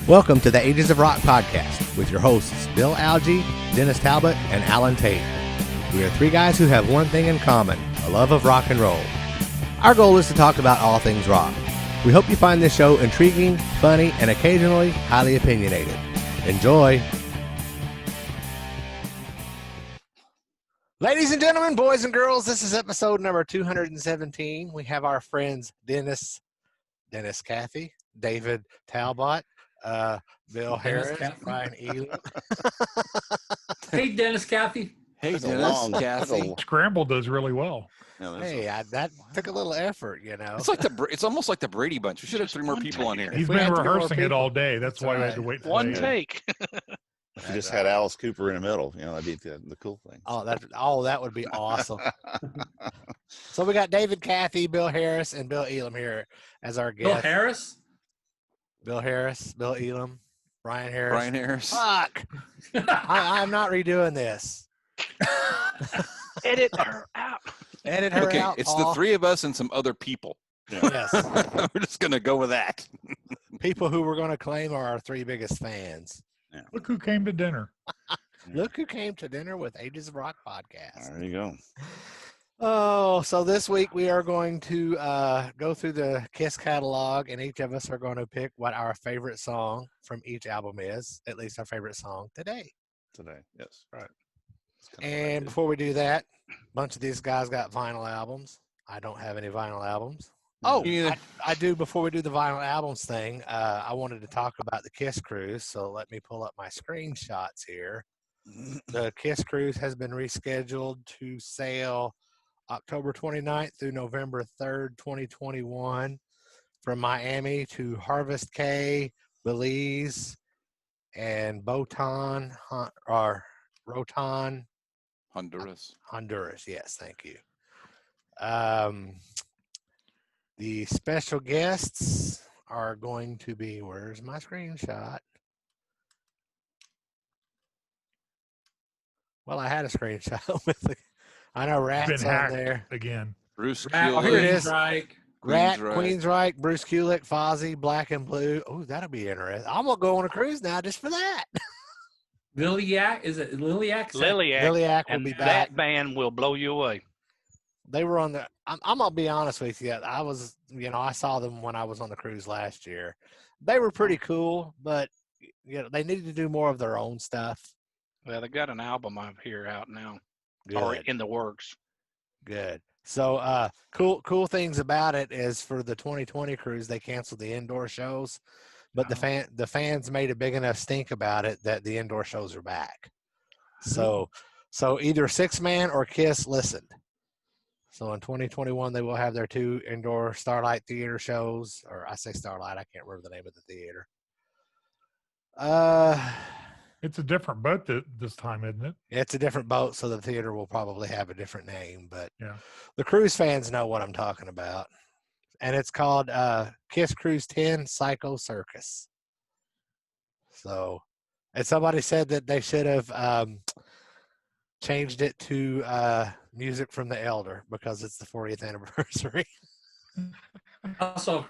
Welcome to the Ages of Rock podcast with your hosts, Bill Algie, Dennis Talbot, and Alan Tate. We are three guys who have one thing in common, a love of rock and roll. Our goal is to talk about all things rock. We hope you find this show intriguing, funny, and occasionally highly opinionated. Enjoy! Ladies and gentlemen, boys and girls, this is episode number 217. We have our friends Dennis Cathey, David Talbot, Bill Harris, Brian Elam. Hey, Dennis Cathey. Hey, Dennis Cathey. Scramble does really well. Hey, that took a little effort, you know. It's almost like the Brady Bunch. We should have 3 more people on here. He's been rehearsing it all day. That's why we had to wait for one take. If you just had Alice Cooper in the middle, that'd be the cool thing. That would be awesome. So we got David Cathey, Bill Harris, and Bill Elam here as our guests. Bill Harris, Bill Elam, Brian Harris. Fuck! I'm not redoing this. Edit her out. Edit her out. It's Paul. the 3 of us and some other people. Yes. We're just gonna go with that. People who we're going to claim are our 3 biggest fans. Yeah. Look who came to dinner. Look who came to dinner with Ages of Rock podcast. There you go. Oh, so this week we are going to go through the KISS catalog, and each of us are going to pick what our favorite song from each album is, at least our favorite song today. Yes. Right. And before we do that, a bunch of these guys got vinyl albums. I don't have any vinyl albums. Oh, I do. Before we do the vinyl albums thing, I wanted to talk about the KISS Cruise, so let me pull up my screenshots here. The KISS Cruise has been rescheduled to sail October 29th through November 3rd, 2021, from Miami to Harvest Cay, Belize, and Rotan, Honduras. Yes, thank you. The special guests are going to be, where's my screenshot? Well, I had a screenshot with the, I know Rat's on there. Again. Bruce Rat, Kulick. here it is. Rat, Queensryche, Bruce Kulick, Fozzy, Black and Blue. Oh, that'll be interesting. I'm going to go on a cruise now just for that. Liliac, is it Liliac? Liliac will be back. That band will blow you away. They were on the, I'm going to be honest with you. I saw them when I was on the cruise last year. They were pretty cool, but they needed to do more of their own stuff. Well, they got an album out now. Good. Or in the works. Good. So cool things about it is for the 2020 cruise, they canceled the indoor shows, but the fans made a big enough stink about it that the indoor shows are back. So either Six Man or KISS listened. So in 2021, they will have their 2 indoor Starlight Theater shows, or I say Starlight, I can't remember the name of the theater. It's a different boat this time, isn't it? It's a different boat, so the theater will probably have a different name, but yeah, the cruise fans know what I'm talking about. And it's called KISS Cruise 10 Psycho Circus. So, and somebody said that they should have changed it to Music from the Elder because it's the 40th anniversary. Also,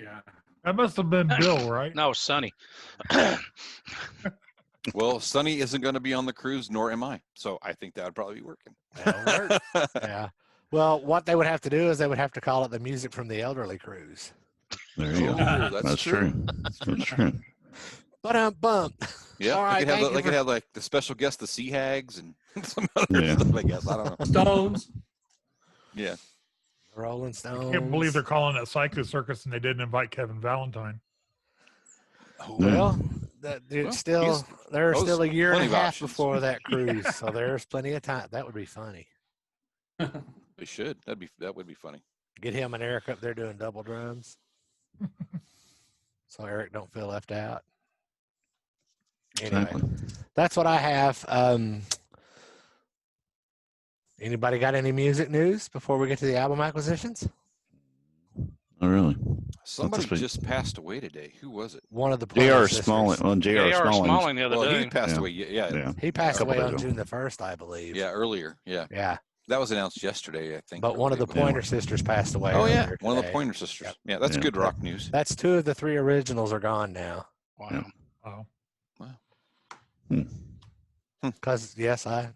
yeah. That must have been Bill, right? No, Sonny. Well, Sonny isn't going to be on the cruise, nor am I. So I think that would probably be working. Yeah. Well, what they would have to do is they would have to call it the Music from the Elderly Cruise. There you go. That's true. That's true. Bump. Yeah, all right, they could have like the special guest, the Sea Hags, and some other stuff, I guess. I don't know. Stones. Yeah. Rolling Stones. I can't believe they're calling it Psycho Circus and they didn't invite Kevin Valentine. Well, there's still a year and a half before that cruise, so there's plenty of time. That would be funny. They should. That would be funny. Get him and Eric up there doing double drums, so Eric don't feel left out. Anyway, that's what I have. Anybody got any music news before we get to the album acquisitions? Oh, really? Somebody just passed away today. Who was it? One of the J.R. Smalling. Well, J.R. Smalling the other day. He passed away. Yeah. He passed away on June the 1st, I believe. Yeah, earlier. Yeah. Yeah. That was announced yesterday, I think. But one of the Pointer Sisters passed away. Oh yeah, earlier one of the today. Pointer Sisters. Yep. Yeah, that's Yeah. good rock news. That's 2 of the 3 originals are gone now. Wow. Oh. Because yes, I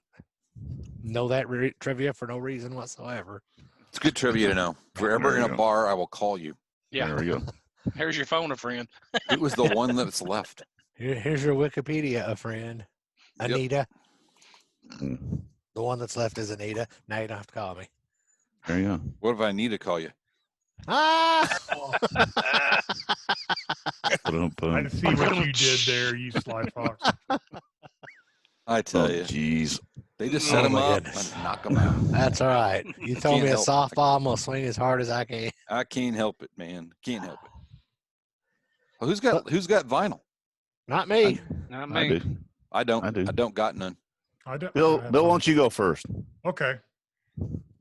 know that trivia for no reason whatsoever. It's good trivia to know. If we're ever There in you a go. bar, I will call you. Yeah. There we go. Here's your phone, a friend. It was the one that's left. Here's your Wikipedia, a friend. Yep. Anita. Mm. The one that's left is Anita. Now you don't have to call me. There you go. What if I need to call you? Ah! I see what you did there, you sly fox. I tell Oh, you, jeez. they just set him my up goodness. and knock him out. That's all right. You told Can't me a help it. softball, I'm going to swing as hard as I can. I can't help it, man. Can't help it. Well, who's got vinyl? Not me. Not I me. do. I don't. I do. I don't got none. I don't, Bill, I have Bill, one. why don't you go first? Okay.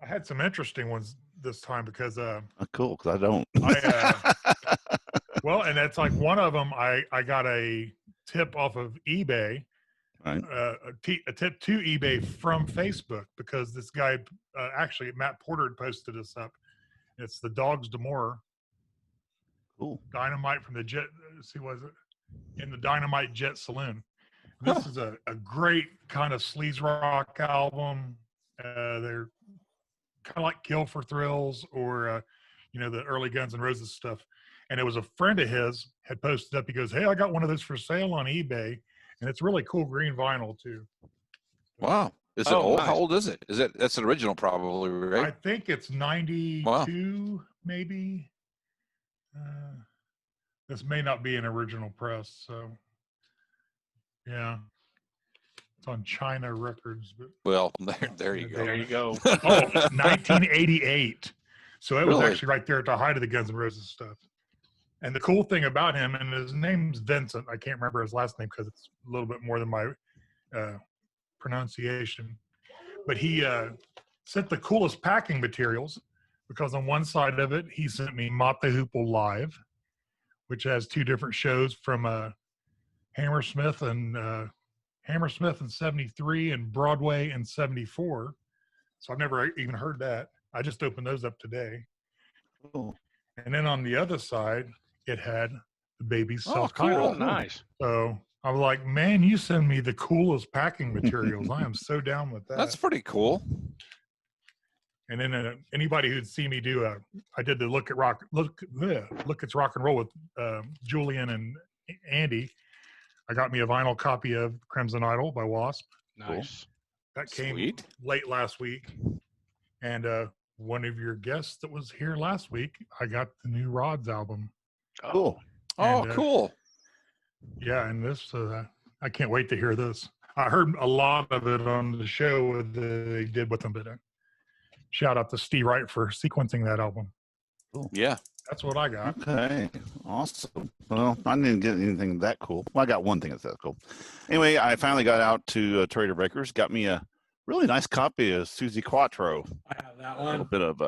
I had some interesting ones this time because Cool, because I don't. well, and that's like one of them. I got a tip off of eBay, Right. a tip to eBay from Facebook because this guy, actually Matt Porter had posted this up. It's the Dogs D'Amour Cool. Dynamite from the Jet. See, was it in the Dynamite Jet Saloon? And this is a great kind of sleaze rock album. They're kind of like Kill for Thrills or the early Guns N' Roses stuff. And it was a friend of his had posted up. He goes, "Hey, I got one of those for sale on eBay, and it's really cool green vinyl too." Wow. Is it Oh, old? nice. How old is it? That's an original probably, right? I think it's 92, maybe. This may not be an original press, so yeah, it's on China Records. But Well, there you go. There you go. 1988. So it was Really? actually right there at the height of the Guns N' Roses stuff. And the cool thing about him, and his name's Vincent. I can't remember his last name because it's a little bit more than my pronunciation. But he sent the coolest packing materials because on one side of it, he sent me Mott the Hoople Live, which has 2 different shows from Hammersmith in 73 and Broadway in 74. So I've never even heard that. I just opened those up today. Cool. And then on the other side, it had the baby's Oh, self-titled. Oh, nice. So I was like, man, you send me the coolest packing materials. I am so down with that. That's pretty cool. And then anybody who'd see me do I did the Look It's Rock and Roll with Julian and Andy. I got me a vinyl copy of Crimson Idol by Wasp. Nice. That came Sweet. late last week. And one of your guests that was here last week, I got the new Rods album. Cool. Oh, And, cool. Yeah, and this, I can't wait to hear this. I heard a lot of it on the show that they did with them, but shout out to Steve Wright for sequencing that album. Yeah. That's what I got. Okay. Awesome. Well, I didn't get anything that cool. Well, I got one thing that's that cool. Anyway, I finally got out to Trader Breakers, got me a really nice copy of Susie Quattro. I have that A little one. bit of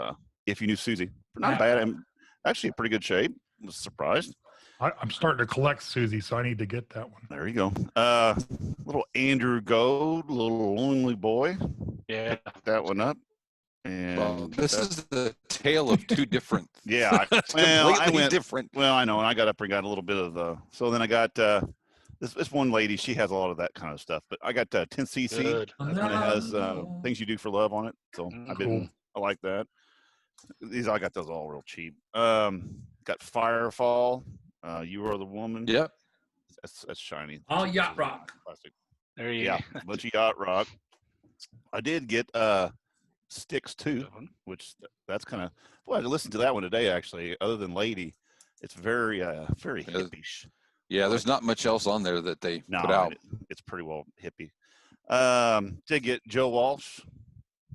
If You Knew Susie. Not Yeah. bad. I'm actually in pretty good shape. Was surprised. I'm starting to collect Susie, so I need to get that one. There you go. Little Andrew Gold, little Lonely Boy. Yeah. Picked that one up. And Well, this is the tale of 2 different. yeah. It's Well, I completely went- different. Well, I know, and I got up and got a little bit of the. So then I got this one lady. She has a lot of that kind of stuff. But I got 10cc. Good. And it has Things You Do for Love on it. So I like that. I got those all real cheap. Got Firefall. You Are the Woman. Yep. That's shiny. All yacht rock. Plastic. There you Yeah, go. a bunch of yacht rock. I did get Sticks too, which that's kind of. Well, I listened to that one today actually. Other than Lady, it's very hippie-ish. Yeah, there's not much else on there that they No, put out. it's pretty well hippie. Did get Joe Walsh.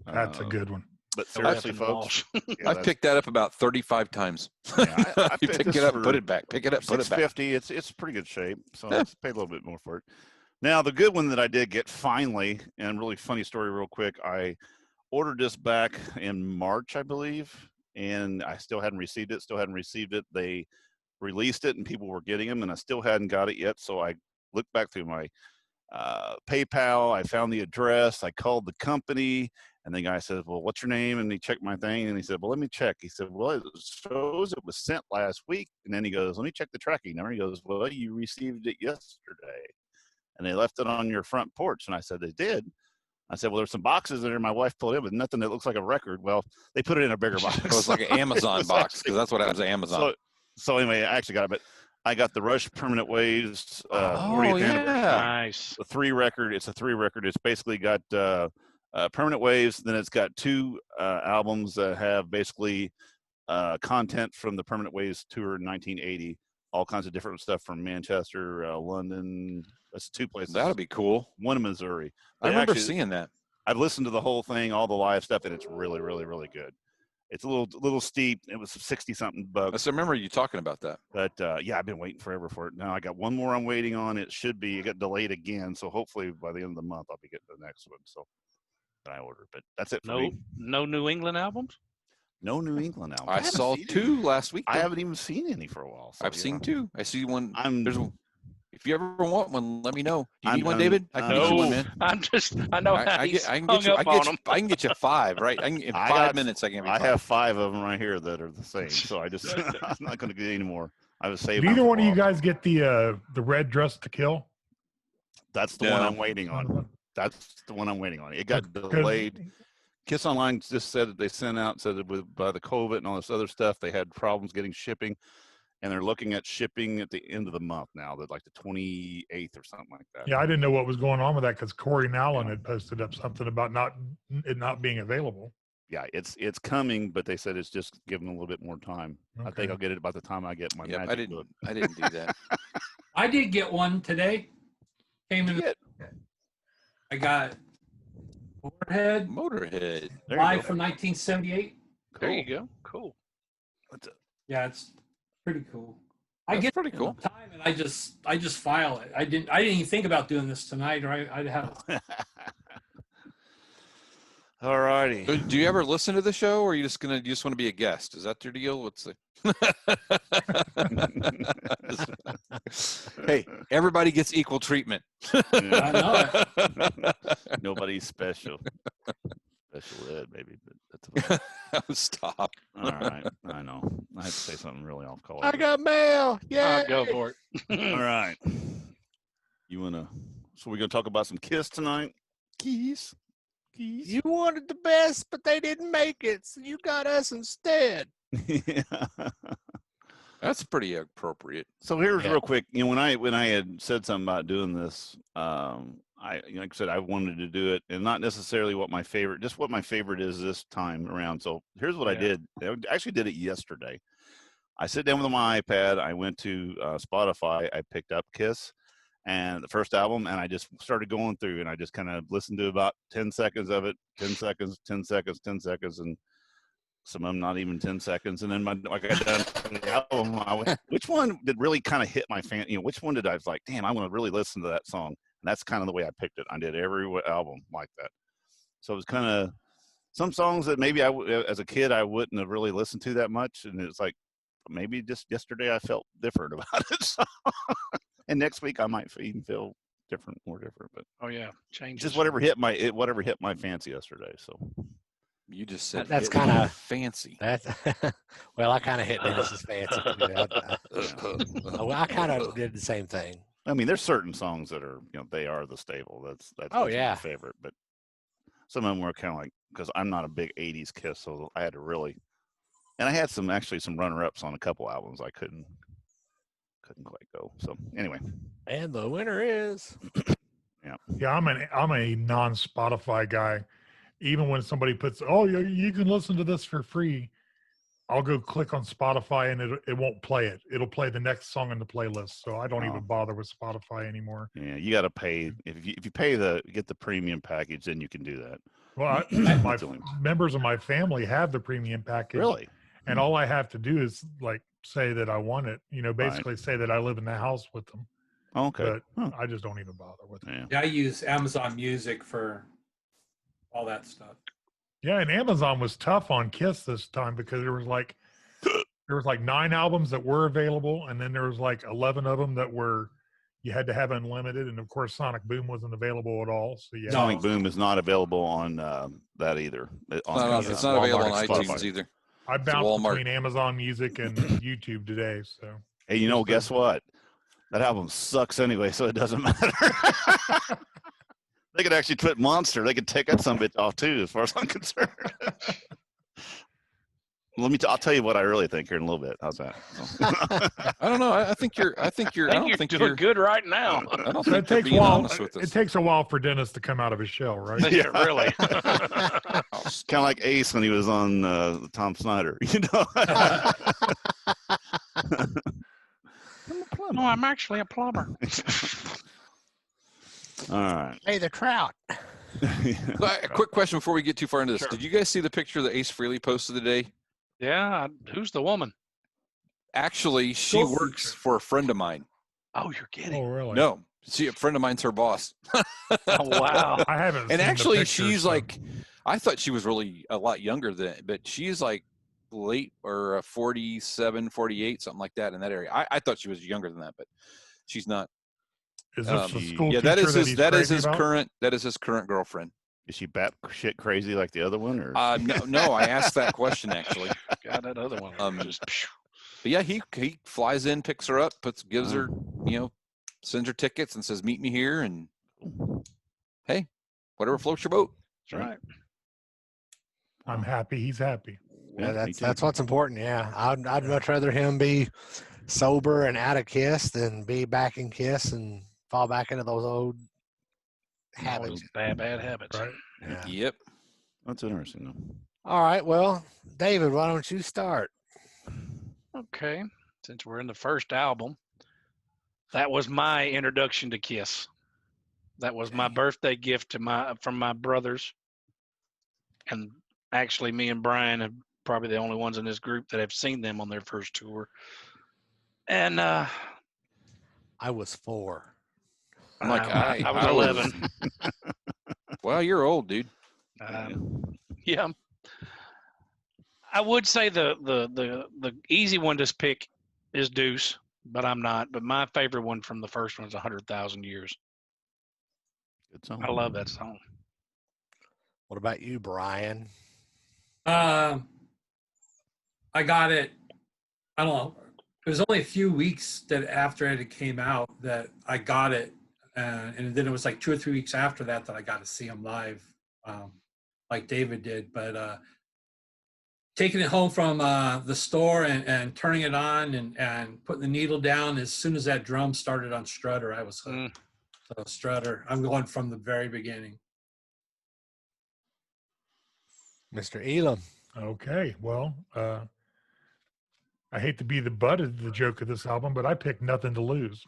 That's a good one. But seriously, F and folks, Walsh. yeah, I've picked that up about 35 times. Yeah, I You picked pick this it up, for put it back. Pick it up, put it back. $6.50. It's pretty good shape, so I paid a little bit more for it. Now the good one that I did get finally, and really funny story, real quick. I ordered this back in March, I believe, and I still hadn't received it. They released it, and people were getting them, and I still hadn't got it yet. So I looked back through my PayPal. I found the address. I called the company, And the guy says, well, what's your name? And he checked my thing, and he said, well, let me check. He said, well, it shows it was sent last week. And then he goes, let me check the tracking number. He goes, well, you received it yesterday, and they left it on your front porch. And I said, they did. I said, well, there's some boxes in there my wife pulled in, but nothing that looks like a record. Well, they put it in a bigger box. It was like an Amazon box, because that's what happens at Amazon. So anyway, I actually got it, but I got the Rush Permanent Waves 40th anniversary. Nice. The 3 record. It's a 3 record. It's basically got Permanent Waves. Then it's got 2 albums that have basically content from the Permanent Waves tour in 1980. All kinds of different stuff from Manchester, London. That's 2 places. That'll be cool. 1 in Missouri. I remember seeing that. I've listened to the whole thing, all the live stuff, and it's really, really, really good. It's a little steep. It was 60-something bucks. I remember you talking about that. But yeah, I've been waiting forever for it. Now I got 1 more I'm waiting on. It got delayed again, so hopefully by the end of the month I'll be getting the next one. So that I ordered. But that's it for me. No New England albums? No New England album. I saw 2 last week. I haven't even seen any for a while. So, I've seen 2. I see one. There's if you ever want one, let me know. Do you need one, David? I can get you one, man. I know how he's hung up on them. I can get you 5, right? In 5 minutes, I can. I have 5 of them right here that are the same. So I just I'm not going to get any more. I was saving. Neither one of you guys get the Red Dress to Kill? That's the one I'm waiting on. That's the one I'm waiting on. It got delayed. KISS Online just said that they said that by the COVID and all this other stuff, they had problems getting shipping, and they're looking at shipping at the end of the month now, that like the 28th or something like that. Yeah, I didn't know what was going on with that because Corey Nowlin had posted up something about it not being available. Yeah, it's coming, but they said it's just giving a little bit more time. Okay. I think I'll get it by the time I get my magic book. I didn't do that. I did get one today. Came in. I got Motorhead. Live from 1978. There you go. Cool. Yeah, it's pretty cool. That's I get pretty cool. Time and I just file it. I didn't even think about doing this tonight, or I'd have. All righty. Do you ever listen to the show, or you just want to be a guest? Is that your deal? What's the? Hey, everybody gets equal treatment. I know it. Nobody's special. Special ed, maybe, but that's Stop. All right, I know. I had to say something really off color. I got mail. Yeah, Go for it. All right. So we're gonna talk about some KISS tonight. KISS. You wanted the best, but they didn't make it, so you got us instead. Yeah. That's pretty appropriate. So here's real quick. When I had said something about doing this, like I said, I wanted to do it, and not necessarily what my favorite is this time around. So here's what I did. I actually did it yesterday. I sit down with my iPad. I went to Spotify. I picked up KISS and the first album, and I just started going through, and I just kind of listened to about 10 seconds of it, 10 seconds, 10 seconds, 10 seconds, and some of them not even 10 seconds. And then I got done with the album. I went, which one did really kind of hit my fan? Which one did I was like, damn, I want to really listen to that song. And that's kind of the way I picked it. I did every album like that. So it was kind of some songs that maybe as a kid, I wouldn't have really listened to that much. And it's like, maybe just yesterday I felt different about it. So, and next week I might even feel more different, but oh yeah, changes. Just whatever hit my fancy yesterday. So you just said that's kind of fancy. That's well, I kind of hit Dennis's fancy. I kind of did the same thing. I mean, there's certain songs that are, they are the staple. That's my favorite. But some of them were kind of like, because I'm not a big '80s KISS, so I had to really. And I had some runner-ups on a couple albums. I couldn't quite go. So anyway. And the winner is. Yeah, I'm a non-Spotify guy. Even when somebody puts, you can listen to this for free, I'll go click on Spotify and it won't play it. It'll play the next song in the playlist. So I don't even bother with Spotify anymore. Yeah, you got to pay. If you pay get the premium package, then you can do that. Well, my members of my family have the premium package. Really? And all I have to do is say that I want it, basically say that I live in the house with them. Okay. But I just don't even bother with it. Yeah, I use Amazon Music for all that stuff. Yeah, and Amazon was tough on KISS this time because there was like 9 albums that were available, and then there was like 11 of them that were, you had to have unlimited, and of course Sonic Boom wasn't available at all. So yeah, Sonic Boom is not available on that either. It's not available on iTunes either. I bounced between Amazon Music and YouTube today. So hey, guess what? That album sucks anyway, so it doesn't matter. They could actually put Monster. They could take that some bitch off too, as far as I'm concerned. I'll tell you what I really think here in a little bit. How's that? I don't know. I think you're doing good right now. I don't think you're being honest with us. It takes a while for Dennis to come out of his shell, right? Yeah, really. Kind of like Ace when he was on Tom Snyder, No, I'm actually a plumber. All right. Hey, the trout. A quick question before we get too far into this. Sure. Did you guys see the picture that Ace Frehley posted today? Yeah. Who's the woman? Actually, she works for a friend of mine. Oh, you're kidding. Oh, really? No. A friend of mine's her boss. Oh, wow. I haven't. And actually, she's like, I thought she was really a lot younger but she's like late or 47, 48, something like that in that area. I thought she was younger than that, but she's not. Is this the school teacher that is his about? current girlfriend. Is she batshit crazy like the other one, or no? I asked that question actually. God, that other one. But yeah, he flies in, picks her up, gives her, sends her tickets, and says, "Meet me here." And hey, whatever floats your boat. That's right. I'm happy. He's happy. Yeah, that's what's important. Yeah, I'd much rather him be sober and out of KISS than be back in KISS and fall back into those old habits. Bad habits. Right. Yeah. Yep. That's interesting, though. All right. Well, David, why don't you start? Okay. Since we're in the first album, that was my introduction to KISS. That was my birthday gift from my brothers. And actually, me and Brian are probably the only ones in this group that have seen them on their first tour. And I was 4. I was 11. Well, you're old, dude. Yeah. I would say the easy one to pick is Deuce, but I'm not. But my favorite one from the first one is 100,000 Years. Good song. I love that song. What about you, Brian? I got it. I don't know. It was only a few weeks after it came out that I got it, and then it was like 2 or 3 weeks after that I got to see him live, like David did. But taking it home from the store and turning it on and putting the needle down as soon as that drum started on Strutter, I was hooked. So Strutter, I'm going from the very beginning. Mr. Elam. Okay, well, I hate to be the butt of the joke of this album, but I picked Nothing to Lose.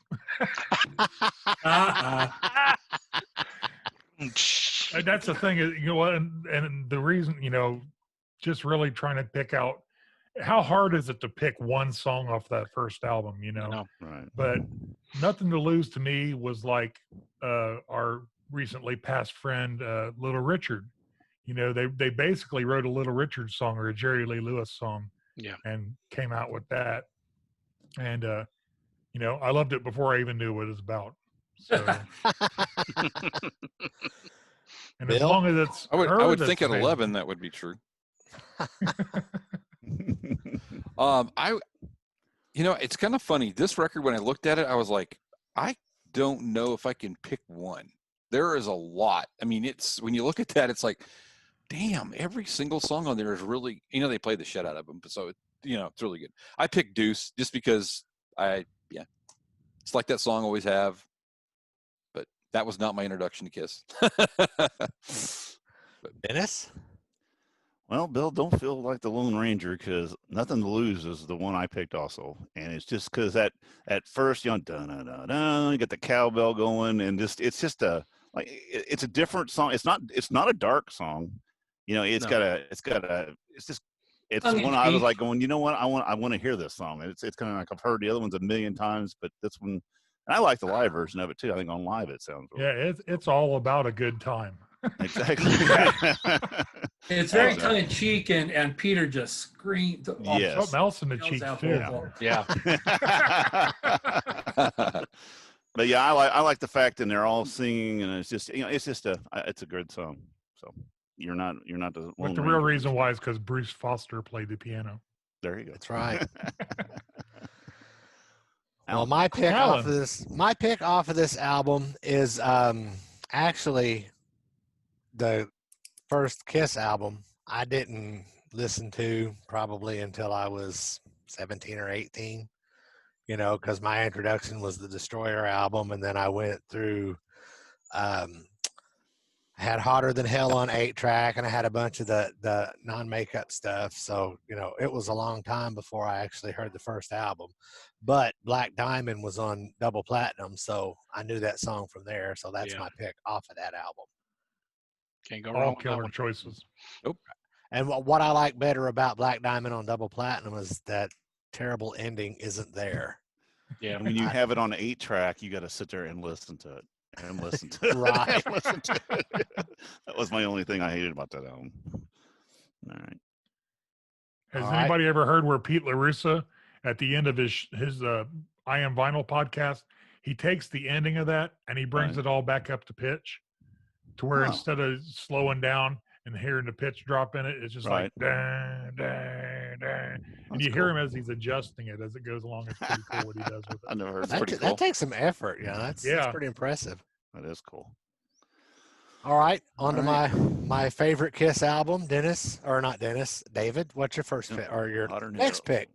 And that's the thing, and the reason, just really trying to pick out how hard is it to pick one song off that first album, Right. But Nothing to Lose to me was like our recently passed friend, Little Richard. They basically wrote a Little Richard song or a Jerry Lee Lewis song. Yeah. And came out with that. And, I loved it before I even knew what it was about. So, and Bill? as long as it's, I would think at 11 that would be true. It's kind of funny. This record, when I looked at it, I was like, I don't know if I can pick one. There is a lot. I mean, it's when you look at that, it's like, damn, every single song on there is really, they play the shit out of them. So, it's really good. I picked Deuce just because it's like that song always have. But that was not my introduction to KISS. Dennis? Well, Bill, don't feel like the Lone Ranger because Nothing to Lose is the one I picked also. And it's just because at first, you get the cowbell going and it's just it's a different song. It's not a dark song. It's one I was like going, you know what? I want to hear this song. It's kind of like I've heard the other ones a million times, but this one, and I like the live version of it too. I think on live it sounds really it's all about a good time. Exactly. It's very tongue in cheek, and Peter just screamed. Yes. Something else in the cheek too. Yeah. But yeah, I like the fact that they're all singing, and it's just it's a good song. So you're not the But Lone the real Ranger. reason why is because Bruce Foster played the piano. There you go. That's right. Well, Alan. my pick Alan. off of this album is actually the first Kiss album. I didn't listen to probably until I was 17 or 18, you know, because my introduction was the Destroyer album, and then I went through had Hotter Than Hell on 8-track, and I had a bunch of the non-makeup stuff. So, you know, it was a long time before I actually heard the first album. But Black Diamond was on double platinum, so I knew that song from there. So that's my pick off of that album. Can't go wrong All with that killer one. choices. And what I like better about Black Diamond on double platinum is that terrible ending isn't there. Yeah. When you have it on 8-track, you got to sit there and listen to it. And listen to it. Right. And listen to it. That was my only thing I hated about that album. All right. Has All right. anybody ever heard where Pete LaRussa, at the end of his I Am Vinyl podcast, he takes the ending of that and he brings Right. it all back up to pitch, to where Oh. instead of slowing down and hearing the pitch drop in it, it's just Right. like dun, dun, dun. And That's you hear cool. him as he's adjusting it as it goes along. It's pretty cool what he does with I it. never heard That, that. that takes some effort. You know, that's Yeah. pretty impressive. That is cool. All right, on to All right. my favorite Kiss album, David. What's your first pick or your Hotter Than next Hell. pick?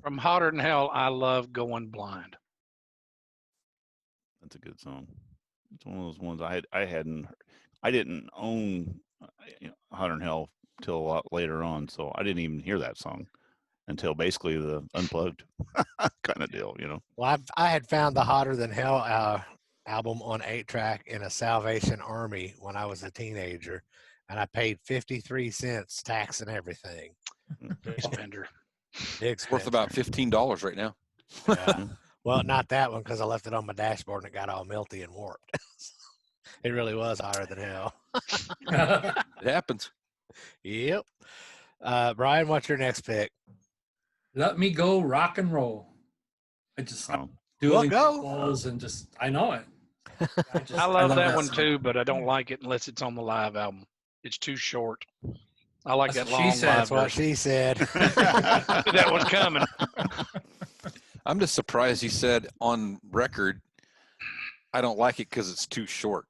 From Hotter Than Hell, I love Going Blind. That's a good song. It's one of those ones I didn't own Hotter Than Hell till a lot later on, so I didn't even hear that song until basically the Unplugged kind of deal, you know. Well, I had found the Hotter Than Hell album on 8-track in a Salvation Army when I was a teenager, and I paid 53 cents tax and everything. Big spender. Big Worth expense. about $15 right now. Yeah. Well, not that one because I left it on my dashboard and it got all melty and warped. It really was Hotter Than Hell. It happens. Yep. Brian, what's your next pick? Let Me Go Rock and Roll. I just Oh. doing go. balls and just I know it. I love that one song. too, but I don't like it unless it's on the live album. It's too short. I like That's that what she long said. live That's what version. she said. That was coming. I'm just surprised he said on record, I don't like it because it's too short.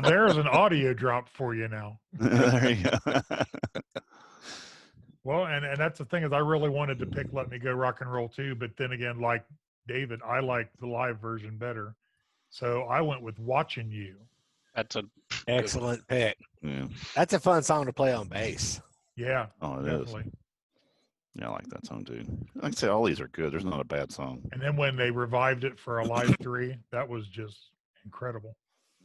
There's an audio drop for you now. There you go. Well, and that's the thing is I really wanted to pick Let Me Go Rock and Roll too, but then again, like David, I like the live version better. So I went with Watching You. That's a Excellent pick. Yeah. That's a fun song to play on bass. Yeah, Oh, it definitely. is. Yeah, I like that song too. Like I say, all these are good. There's not a bad song. And then when they revived it for a live 3, that was just incredible.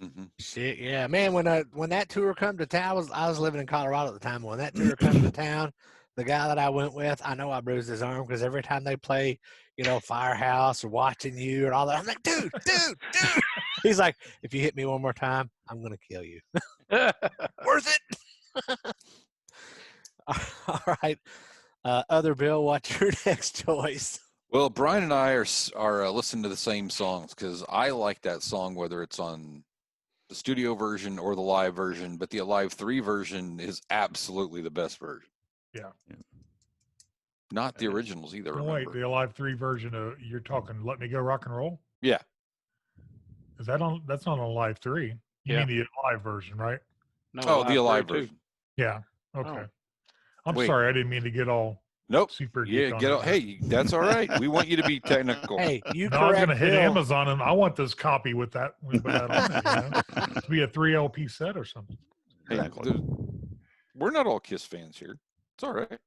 Mm-hmm. Shit, yeah, man. When that tour come to town, I was living in Colorado at the time. When that tour come to town, the guy that I went with, I know I bruised his arm because every time they play, Firehouse or Watching You and all that, I'm like, dude. He's like, if you hit me one more time, I'm gonna kill you. Worth it. All right. Other Bill, what's your next choice? Well, Brian and I are listening to the same songs because I like that song whether it's on the studio version or the live version, but the Alive 3 version is absolutely the best version. Yeah. Not the originals either. No, wait, Remember? the Alive 3 version of you're talking Let Me Go Rock and Roll? Yeah. Is that on? That's not on Alive 3. You Yeah. mean the Alive version, right? no. Oh, the Alive too. version. Yeah. Okay. Oh. I'm Wait. sorry, I didn't mean to get all Nope. super Yeah, geek on get it. out. Hey, that's all right. We want you to be technical. Hey, you No, I was correct going to hit Bill. Amazon and I want this copy with that on it. To be a 3 LP set or something. Hey, Exactly. we're not all KISS fans here. It's all right.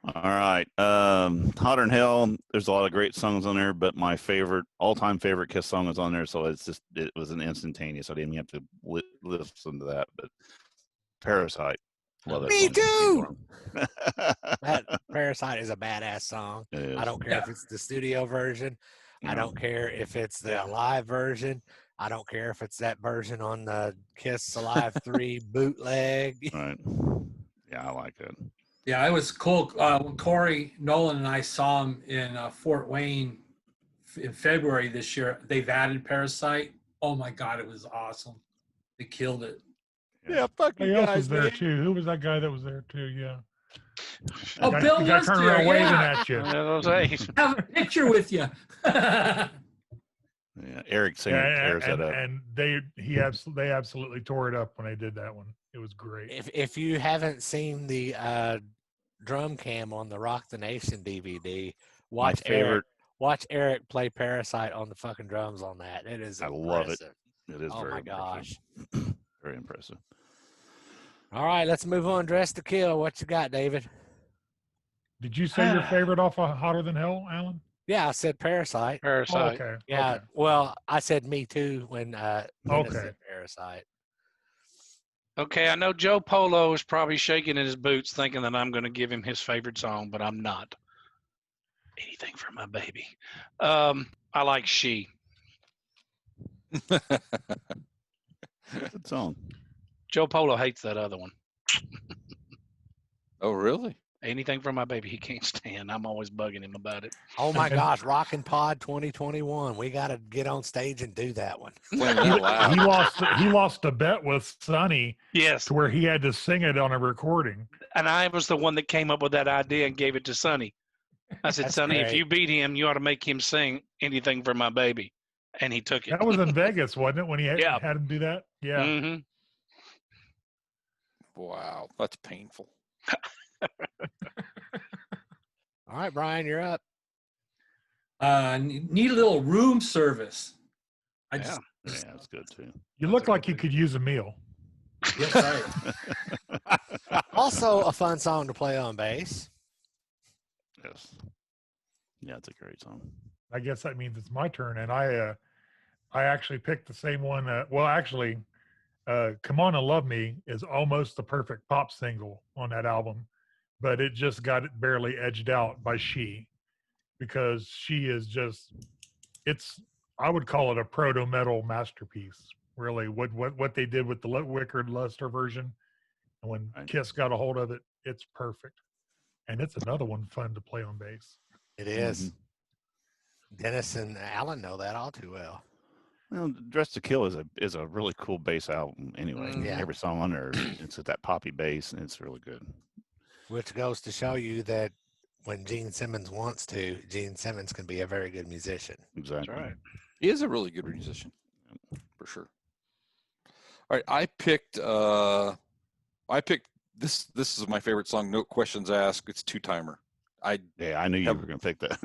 All right. Hotter Than Hell, there's a lot of great songs on there, but my all-time favorite KISS song is on there, so it was an instantaneous. I didn't even have to listen to that, but Parasite. Love that Me song. too. That Parasite is a badass song. It is. I don't care if it's the studio version. I No. don't care if it's the live version. I don't care if it's that version on the Kiss Alive 3 bootleg. Right. Yeah, I like it. Yeah, it was cool. When Corey Nolan and I saw him in Fort Wayne in February this year, they've added Parasite. Oh my God, it was awesome. They killed it. Yeah, fuck you Somebody else guys, was there man. too. Who was that guy that was there too? Yeah. Oh, Bill The guy was turned there. around waving Yeah, at you. have a picture with you. Yeah, Eric Singer Yeah, tears that up. and they absolutely tore it up when they did that one. It was great. If you haven't seen the drum cam on the Rock the Nation DVD, watch favorite- Watch Eric play Parasite on the fucking drums on that. It is I impressive. love it. It is Oh very my impressive. gosh. Very impressive. All right, let's move on. Dress to Kill. What you got, David? Did you say your favorite off of Hotter Than Hell, Alan? Yeah, I said Parasite. Oh, Parasite. okay. Yeah, Okay. well, I said Me Too when Dennis Okay. said Parasite. Okay, I know Joe Polo is probably shaking in his boots thinking that I'm going to give him his favorite song, but I'm not. Anything for my baby. I like She. Good song. Joe Polo hates that other one. Oh, really? Anything for my baby he can't stand. I'm always bugging him about it. Oh my gosh, Rockin' Pod 2021. We got to get on stage and do that one. Playing that loud. He lost a bet with Sonny Yes, to where he had to sing it on a recording. and I was the one that came up with that idea and gave it to Sonny. I said, That's Sonny, if great. you beat him, you ought to make him sing Anything for My Baby. And he took it. That was in Vegas, wasn't it? When he had, Yeah. had him do that? Yeah. Mm-hmm. Wow, that's painful. All right, Brian, you're up. Need a little room service. I just, Yeah, that's good too. You look like you could use a meal. yes, right. Also a fun song to play on bass. Yes. Yeah, it's a great song. I guess that means it's my turn, and I actually picked the same one. "Come On and Love Me" is almost the perfect pop single on that album, but it just got it barely edged out by She, because She is just, I would call it a proto metal masterpiece. Really, what they did with the Wickard Luster version, and when KISS got a hold of it, it's perfect, and it's another one fun to play on bass. It is. Dennis and Alan know that all too well. Well, Dress to Kill is a really cool bass album anyway. Yeah. Every song on there, it's at that poppy bass, and it's really good. Which goes to show you that when Gene Simmons wants to, Gene Simmons can be a very good musician. Exactly. That's right. He is a really good musician, for sure. All right, I picked this. This is my favorite song. No questions asked. It's Two Timer. I knew you were going to pick that.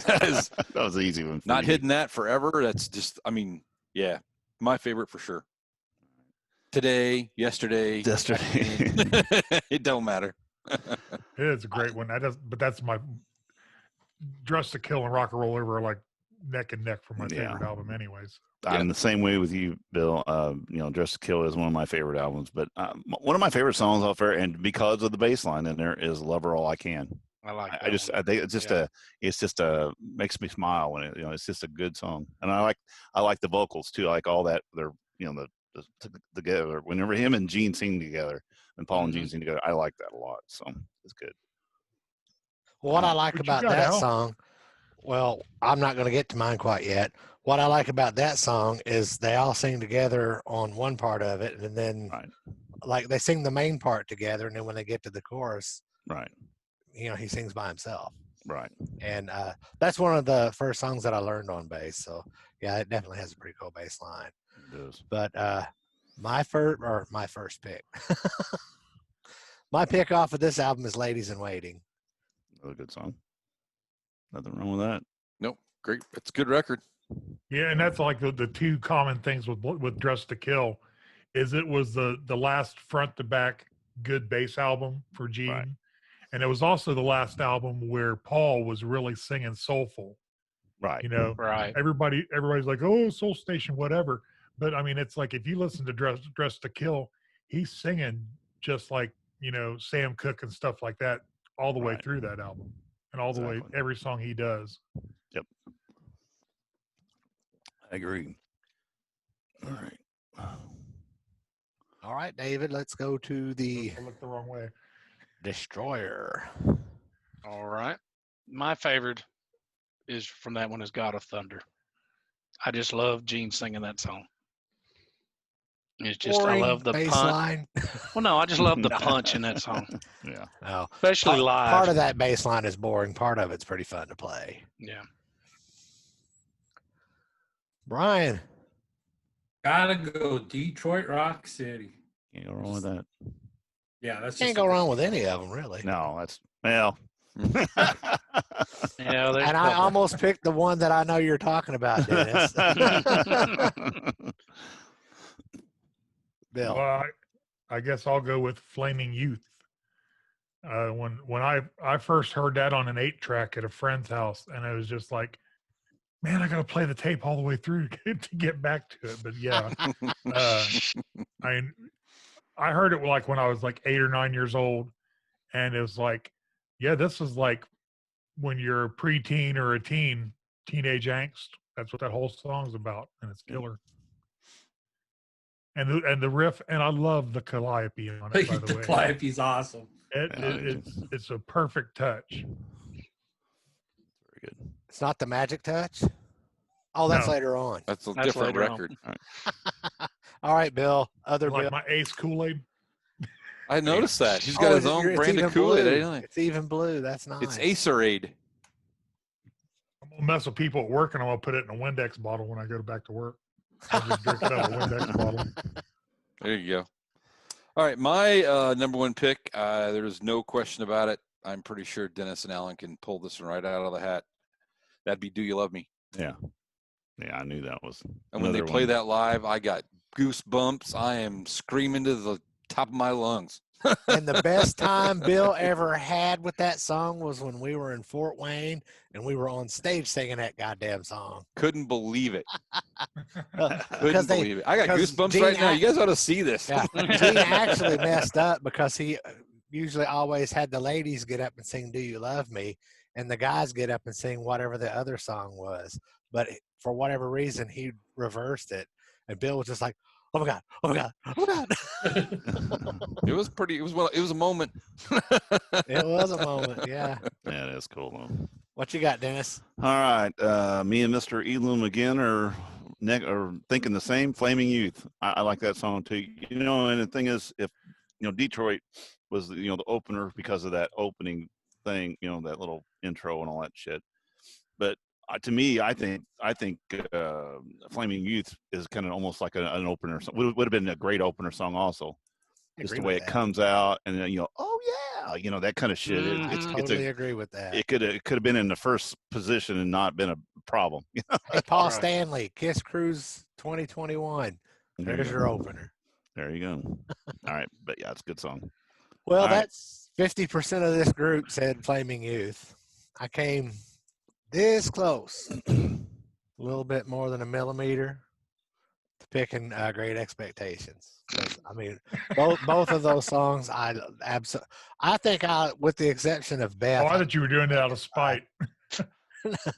That was an easy one. Not hidden that forever. That's just, I mean, yeah, my favorite for sure. Today, yesterday, it don't matter. It is a great one. But that's my Dress to Kill and Rock and Roll Over are like neck and neck for my favorite album, anyways. I'm the same way with you, Bill. Dress to Kill is one of my favorite albums, but one of my favorite songs off there, and because of the bass line in there, is "Love Her All I Can." I like that I think it's just makes me smile when it's just a good song, and I like the vocals too. I like all that they're together. Whenever him and Gene sing together, and Paul and Gene sing together, I like that a lot. So it's good. What I like about that song, well, I'm not going to get to mine quite yet. What I like about that song is they all sing together on one part of it, and then like they sing the main part together, and then when they get to the chorus, right, he sings by himself. Right. And that's one of the first songs that I learned on bass. So yeah, it definitely has a pretty cool bass line. It does. But my first pick, my pick off of this album is "Ladies in Waiting." Another good song. Nothing wrong with that. Nope. Great. It's a good record. Yeah, and that's like the two common things with Dress to Kill, is it was the last front to back good bass album for Gene. Right. And it was also the last album where Paul was really singing soulful. Right. Right. Everybody's like, "Oh, Soul Station, whatever." But I mean, it's like if you listen to Dress to Kill, he's singing just like, Sam Cooke and stuff like that all the way through that album, and all the way every song he does. Yep. I agree. All right. All right, David, let's go to the. I looked the wrong way. Destroyer. All right. My favorite is from that one is God of Thunder. I just love Gene singing that song. It's just I love the bass punch. line. Well, no, I just love the punch in that song, Yeah. Oh, especially live. Part of that bass line is boring. Part of it's pretty fun to play. Yeah. Brian. Gotta go Detroit Rock City. Can't go wrong with that. Yeah, that's Can't just go wrong with any of them, really. No, that's well. Yeah, And I almost picked the one that I know you're talking about, Dennis. Bill. Well, I guess I'll go with Flaming Youth. When I first heard that on an 8-track at a friend's house, and I was just like, man, I got to play the tape all the way through to get back to it. But yeah, I heard it like when I was like 8 or 9 years old, and it was like, yeah, this is like when you're a preteen or a teenage angst. That's what that whole song's about, and it's killer. And the riff, and I love the calliope on it, by the way. The calliope's awesome. It's a perfect touch. Very good. It's not the magic touch? Oh, that's No. later on. That's a That's different later on. record. All right, Bill. Other Like Bill. my Ace Kool-Aid. I noticed that. He's got his own it's brand even of Kool-Aid. blue. Ain't it? It's even blue. That's nice. It's Acerade. I'm gonna mess with people at work, and I'm gonna put it in a Windex bottle when I go back to work. I'll just drink it out of a Windex bottle. There you go. All right, my number one pick. There's no question about it. I'm pretty sure Dennis and Alan can pull this one right out of the hat. That'd be "Do You Love Me?" Yeah, I knew that was. And when they play that live, I got goosebumps. I am screaming to the top of my lungs. And the best time Bill ever had with that song was when we were in Fort Wayne and we were on stage singing that goddamn song. Couldn't believe it. Because Couldn't believe it. I got 'cause goosebumps Gene right now. You guys ought to see this. Yeah, Gene actually messed up because he usually always had the ladies get up and sing "Do You Love Me," and the guys get up and sing whatever the other song was. But for whatever reason, he reversed it, and Bill was just like, "Oh my god! Oh my god! Oh my god!" It was pretty. It was a moment. It was a moment. Yeah. Yeah, that's cool though. What you got, Dennis? All right, me and Mr. Elam again are thinking the same. Flaming Youth. I like that song too. You know, and the thing is, if Detroit was the opener because of that opening thing, that little intro and all that shit. But to me, I think Flaming Youth is kind of almost like an opener. Would have been a great opener song also. Just the way it comes out, and then oh yeah, that kind of shit. I totally agree with that. It could have been in the first position and not been a problem. Hey, Paul Right. Stanley, KISS Kruise 2021. There's your opener. There you go. All right, but yeah, it's a good song. Well, All right. that's 50% of this group said Flaming Youth. I came this close, a little bit more than a millimeter, to picking Great Expectations. 'Cause, I mean, both of those songs, I think with the exception of Beth. Oh, I thought you were doing it out of spite. Do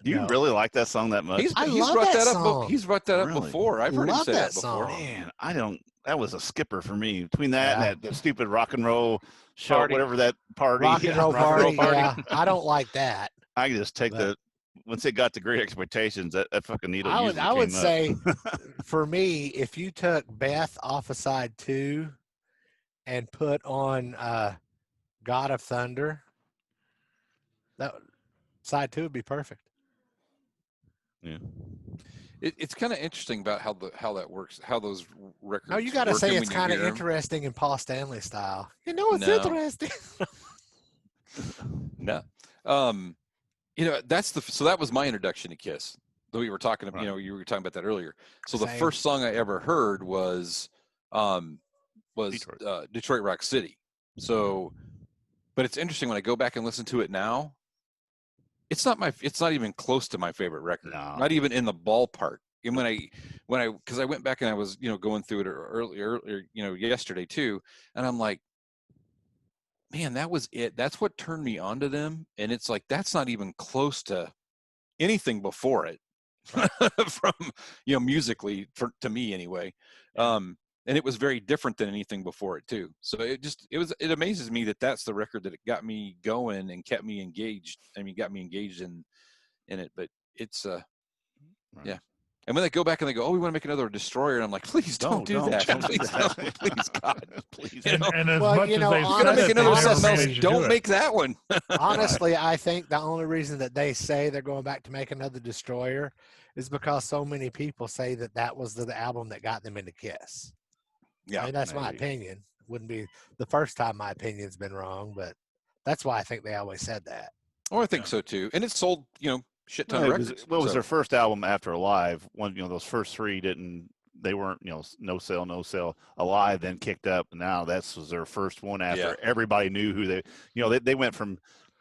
you No. really like that song that much? I He's love brought that that song. up. He's brought that up Really? before. I've heard him Love say that that before. song. Man, I don't. That was a skipper for me. Between that Yeah. and that stupid rock and roll show, Party. whatever that party. Rock and Roll Rock and Party. Roll Party. Yeah, I don't like that. I can just take But- once it got to Great Expectations, that fucking needle. I would usually came say up. for me, if you took Beth off of side 2 and put on God of Thunder, that side 2 would be perfect. Yeah. It's kind of interesting about how that works, how those records. No, you got to work say and it's when you kind of hear 'em. interesting in Paul Stanley style. It's No. interesting. No. So that was my introduction to KISS. Though we were talking about, Right. you were talking about that earlier. So the Same. first song I ever heard was Detroit Rock City. So, but it's interesting when I go back and listen to it now. It's not even close to my favorite record. No. Not even in the ballpark. And because I went back and I was going through it earlier yesterday too, and I'm like, man, that was it. That's what turned me on to them. And it's like, that's not even close to anything before it from, musically to me anyway. and it was very different than anything before it too. So it amazes me that that's the record that it got me going and kept me engaged. I mean, got me engaged in it. But it's yeah. And when they go back and they go, oh, we want to make another Destroyer, and I'm like, please don't do that. Please don't. Please, God, please. And as Well, much you as know, they've You're said gonna make it, another they never something else. managed to Don't do make that one. honestly, I think the only reason that they say they're going back to make another Destroyer is because so many people say that that was the album that got them into KISS. Yeah, I mean, that's my maybe. opinion. Wouldn't be the first time my opinion's been wrong, but that's why I think they always said that. Oh, I think so too. And it sold, shit ton of It was, records. well, it was so. their first album after Alive. One, those first three they weren't, no sell. Alive then kicked up. And now this was their first one after everybody knew who they went from,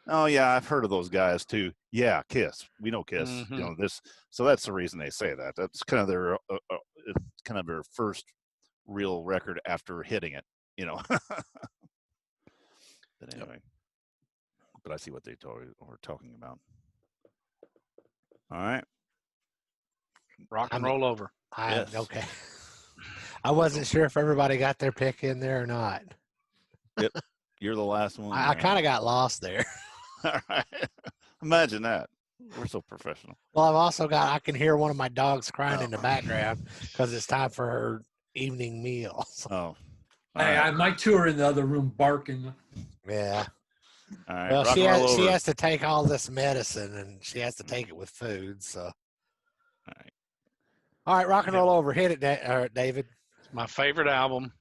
oh yeah, I've heard of those guys too. Yeah, KISS. We know KISS. Mhm. So that's the reason they say that. That's kind of their, it's kind of their first real record after hitting it, But anyway, but I see what they were talking about. All right. Rock and roll over. Yes. Okay. I wasn't sure if everybody got their pick in there or not. You're the last one. I kind of got lost there. All right. Imagine that. We're so professional. Well, I've also I can hear one of my dogs crying in the background because it's time for her evening meal. Oh. My two are in the other room barking. Yeah. All right. Well, Rock she and roll over. has to take all this medicine and she has to take it with food. So. All right, rock and roll over. Hit it, David. It's my favorite album.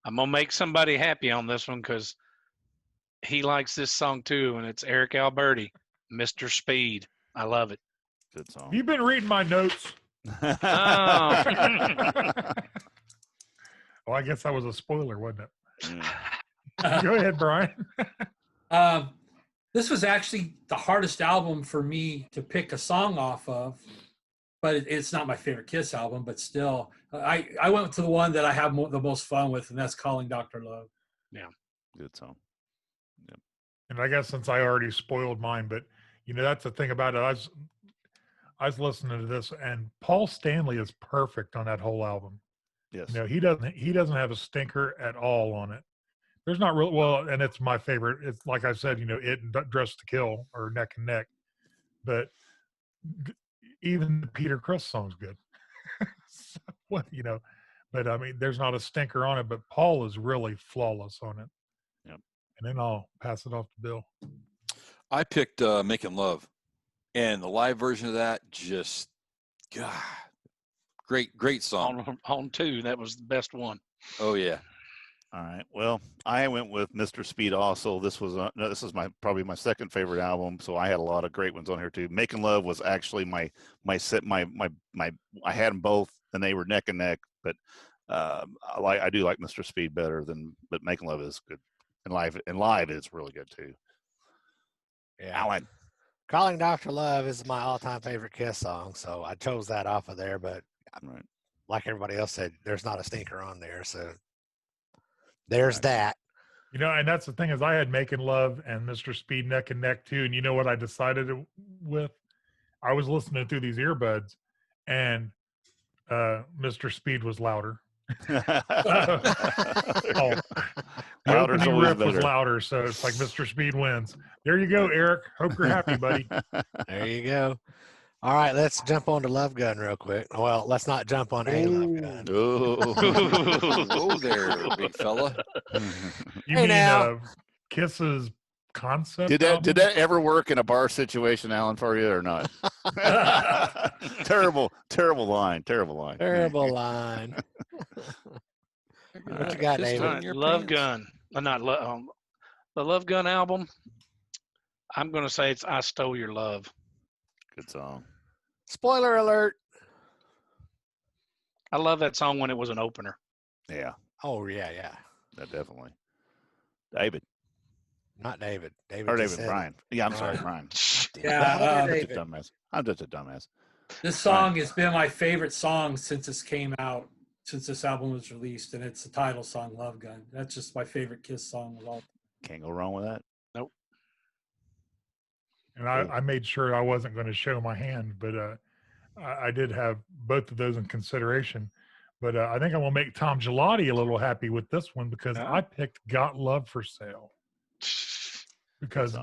I'm gonna make somebody happy on this one because he likes this song too, and it's Eric Alberti, "Mr. Speed." I love it. Good song. You've been reading my notes. Oh. Well, I guess that was a spoiler, wasn't it? Mm. Go ahead, Brian. This was actually the hardest album for me to pick a song off of, but it's not my favorite KISS album, but still, I went to the one that I have the most fun with, and that's Calling Dr. Love. Yeah. Good song. Yep. And I guess since I already spoiled mine, but that's the thing about it. I was listening to this, and Paul Stanley is perfect on that whole album. Yes. He doesn't have a stinker at all on it. There's not real well, and it's my favorite. It's like I said, it and Dress to Kill or Neck and Neck, but even the Peter Criss song's good. So, but I mean, there's not a stinker on it, but Paul is really flawless on it. Yep. And then I'll pass it off to Bill. I picked Making Love, and the live version of that just, God, great song. On two, that was the best one. Oh yeah. All right. Well, I went with Mr. Speed also. This is probably my second favorite album, so I had a lot of great ones on here too. Making Love was actually my I had them both and they were neck and neck, but I do like Mr. Speed better but Making Love is good. And live is really good too. Yeah. Alan. Calling Dr. Love is my all-time favorite KISS song, so I chose that off of there, but Right. like everybody else said, there's not a stinker on there, so there's that. And that's the thing is I had Making Love and Mr. Speed neck and neck too. And you know what I decided with? I was listening through these earbuds and Mr. Speed was louder. The Louder's opening always riff was better. louder, so it's like Mr. Speed wins. There you go, Eric. Hope you're happy, buddy. There you go. All right, let's jump on to Love Gun real quick. Well, let's not jump on a Love Gun. Oh, there, big fella. You Hey, mean now. Kiss's concept? Did that ever work in a bar situation, Alan, for you or not? Terrible line. Terrible line. Terrible line. What you got, Just David? on your Love pants. Gun. The Love Gun album. I'm going to say it's I Stole Your Love. Good song. Spoiler alert. I love that song when it was an opener. Yeah, Oh, yeah. that definitely. David. Not David. Or just David, said Brian. Yeah, I'm sorry, Brian. Brian. Yeah, I'm just a dumbass. I'm just a dumbass. this song has been my favorite song since this came out, since this album was released, and it's the title song, Love Gun. That's just my favorite KISS song of all. Can't go wrong with that. And I made sure I wasn't going to show my hand, but I did have both of those in consideration. But I think I'm gonna make Tom Gelati a little happy with this one because I picked "Got Love for Sale." Because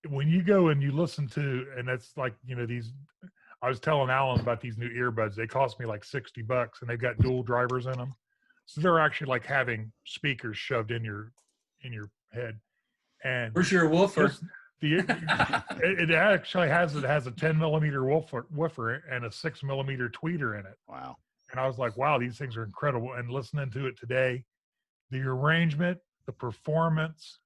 when you go and you listen to, and it's like, these, I was telling Alan about these new earbuds. They cost me like $60 and they've got dual drivers in them. So they're actually like having speakers shoved in your head. And where's your woofer? It actually has a 10 millimeter woofer and a 6 millimeter tweeter in it. Wow. And I was like, wow, these things are incredible. And listening to it today, the arrangement, the performance,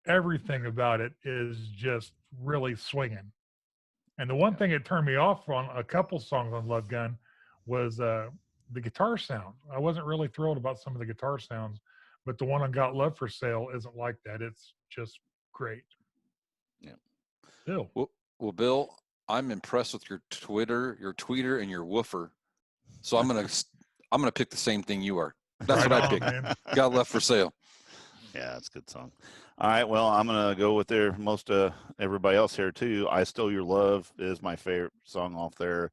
everything about it is just really swinging. And the one thing that turned me off on a couple songs on Love Gun was the guitar sound. I wasn't really thrilled about some of the guitar sounds, but the one on "Got Love for Sale" isn't like that. It's just great. Yeah. Bill. Well, Bill, I'm impressed with your tweeter, and your woofer. So I'm gonna pick the same thing you are. That's Right what I on, picked. man. "Got Love for Sale." Yeah, that's a good song. All right, well, I'm gonna go with most everybody else here too. "I Stole Your Love" is my favorite song off there.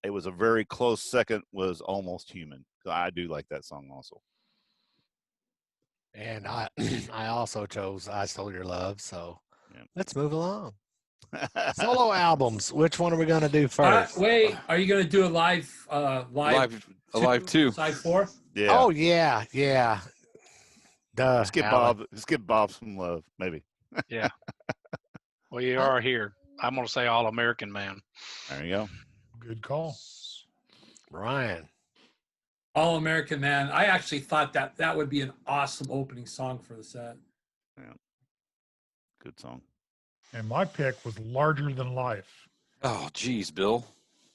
It was a very close second. Was "Almost Human." I do like that song also. And I also chose "I Stole Your Love." So Yeah. let's move along. Solo albums. Which one are we going to do first? Wait, are you going to do a live two? Side 4? Yeah. Oh yeah. Duh. Let's give Bob some love, maybe. Yeah. Well, you are here. I'm going to say All American Man. There you go. Good call. Ryan. All American Man. I actually thought that would be an awesome opening song for the set. Yeah. Good song. And my pick was "Larger Than Life." Oh, geez, Bill.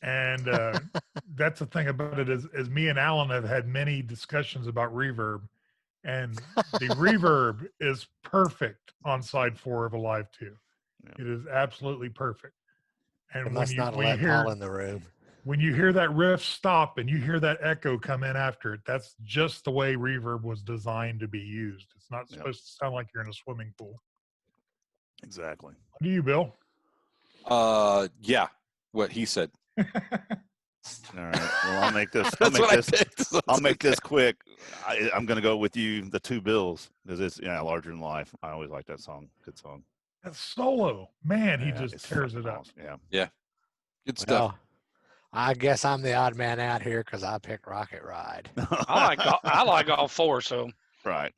And that's the thing about it is me and Alan have had many discussions about reverb, and the reverb is perfect on side 4 of "Alive 2." Yeah. It is absolutely perfect. And I must not let Paul in the room. When you hear that riff stop and you hear that echo come in after it, that's just the way reverb was designed to be used. It's not supposed to sound like you're in a swimming pool. Exactly. What do you, Bill? Yeah, what he said. All right. Well, I'll make this. That's what I picked. I'll make this quick. I'm going to go with you, the Two Bills, because it's "Larger Than Life." I always like that song. Good song. That solo, man, he just it's tears it fucking up. awesome. Yeah. Good stuff. Well, I guess I'm the odd man out here because I picked "Rocket Ride." I like all 4. So Right.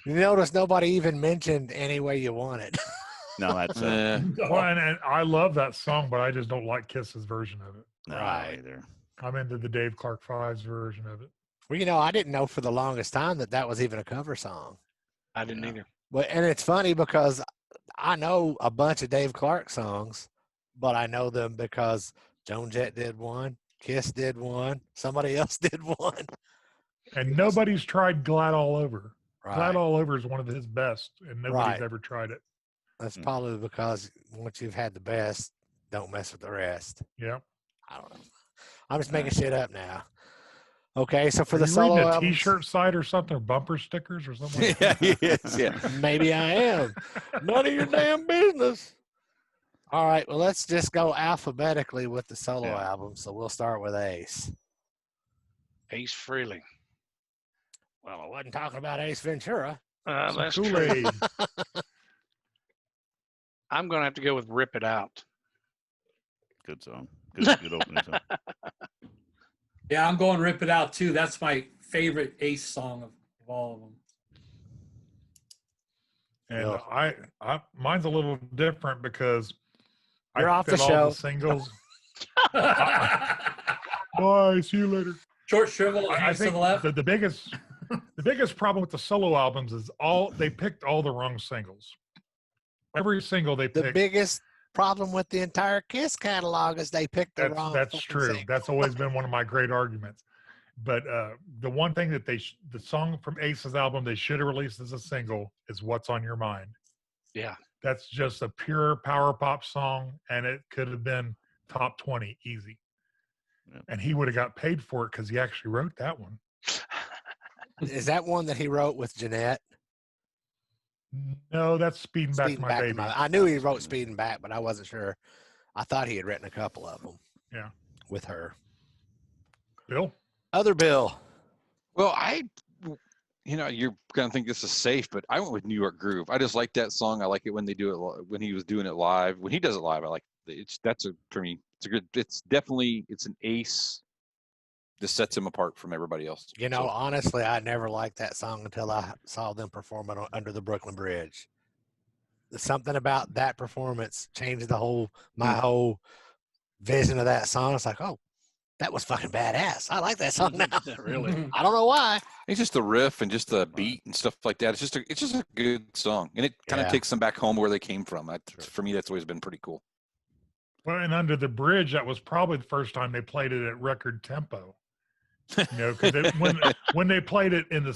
You notice nobody even mentioned "Any Way You Want It." No, that's Well, and I love that song, but I just don't like Kiss's version of it. no, Right. either. I'm into the Dave Clark Five's version of it. Well, I didn't know for the longest time that was even a cover song. I didn't either. But and it's funny because I know a bunch of Dave Clark songs, but I know them because Joan Jett did one, KISS did one, somebody else did one. And nobody's tried "Glad All Over." Right. "Glad All Over" is one of his best, and nobody's ever tried it. That's probably because once you've had the best, don't mess with the rest. Yeah. I don't know. I'm just making shit up now. Okay, so for Are the you solo reading a albums, T-shirt side or something, or bumper stickers or something? Like Yeah, that? he is. Yeah. maybe I am. None of your damn business. All right, well, let's just go alphabetically with the solo album. So we'll start with Ace. Ace Frehley. Well, I wasn't talking about Ace Ventura. That's true. Kool-Aid. I'm going to have to go with "Rip It Out." Good song. Good opening song. Yeah, I'm going "Rip It Out" too. That's my favorite Ace song of all of them. And I mine's a little different because You're I off the fit all show. the singles. Bye. See you later. Short shrivel, I hands to think the left. the biggest problem with the solo albums is they picked all the wrong singles. Every single they The picked. biggest problem with the entire KISS catalog is they picked the wrong. That's fucking true. single. That's always been one of my great arguments. But the one thing that the song from Ace's album they should have released as a single is "What's on Your Mind." Yeah. That's just a pure power pop song, and it could have been top 20 easy. Yep. And he would have got paid for it because he actually wrote that one. Is that one that he wrote with Jeanette? No, that's Speeding Back to My Baby. I knew he wrote Speeding Back, but I wasn't sure. I thought he had written a couple of them. Yeah. With her. Bill? Other Bill. Well, you're gonna think this is safe, but I went with New York Groove. I just like that song. I like it when they do it when he was doing it live. When he does it live, I like it. For me. It's a good. It's definitely an ace. This sets him apart from everybody else. Honestly, I never liked that song until I saw them perform it under the Brooklyn Bridge. Something about that performance changed my whole vision of that song. It's like, oh, that was fucking badass. I like that song now. Really? I don't know why. It's just the riff and just the beat and stuff like that. It's just a good song, and it kind of takes them back home where they came from. For me, that's always been pretty cool. Well, and Under the Bridge, that was probably the first time they played it at record tempo. Because when they played it in the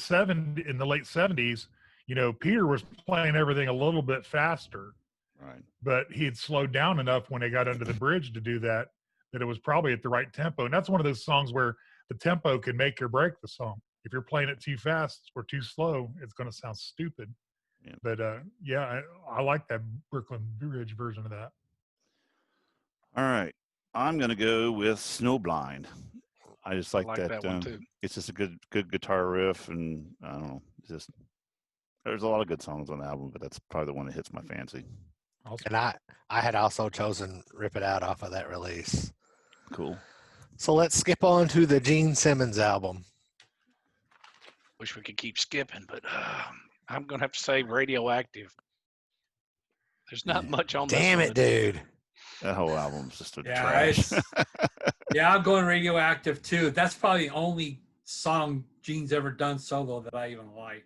late 70s, Peter was playing everything a little bit faster. Right. But he had slowed down enough when they got Under the Bridge to do that it was probably at the right tempo. And that's one of those songs where the tempo can make or break the song. If you're playing it too fast or too slow, it's going to sound stupid. Yeah. But I like that Brooklyn Bridge version of that. All right. I'm going to go with Snowblind. I just like that one too. It's just a good guitar riff, and I don't know. There's a lot of good songs on the album, but that's probably the one that hits my fancy. Awesome. And I had also chosen Rip It Out off of that release. Cool. So let's skip on to the Gene Simmons album. Wish we could keep skipping, but I'm going to have to say Radioactive. There's not much on this. Damn it, dude. That whole album's just a trash. I'm going Radioactive too. That's probably the only song Gene's ever done solo that I even like.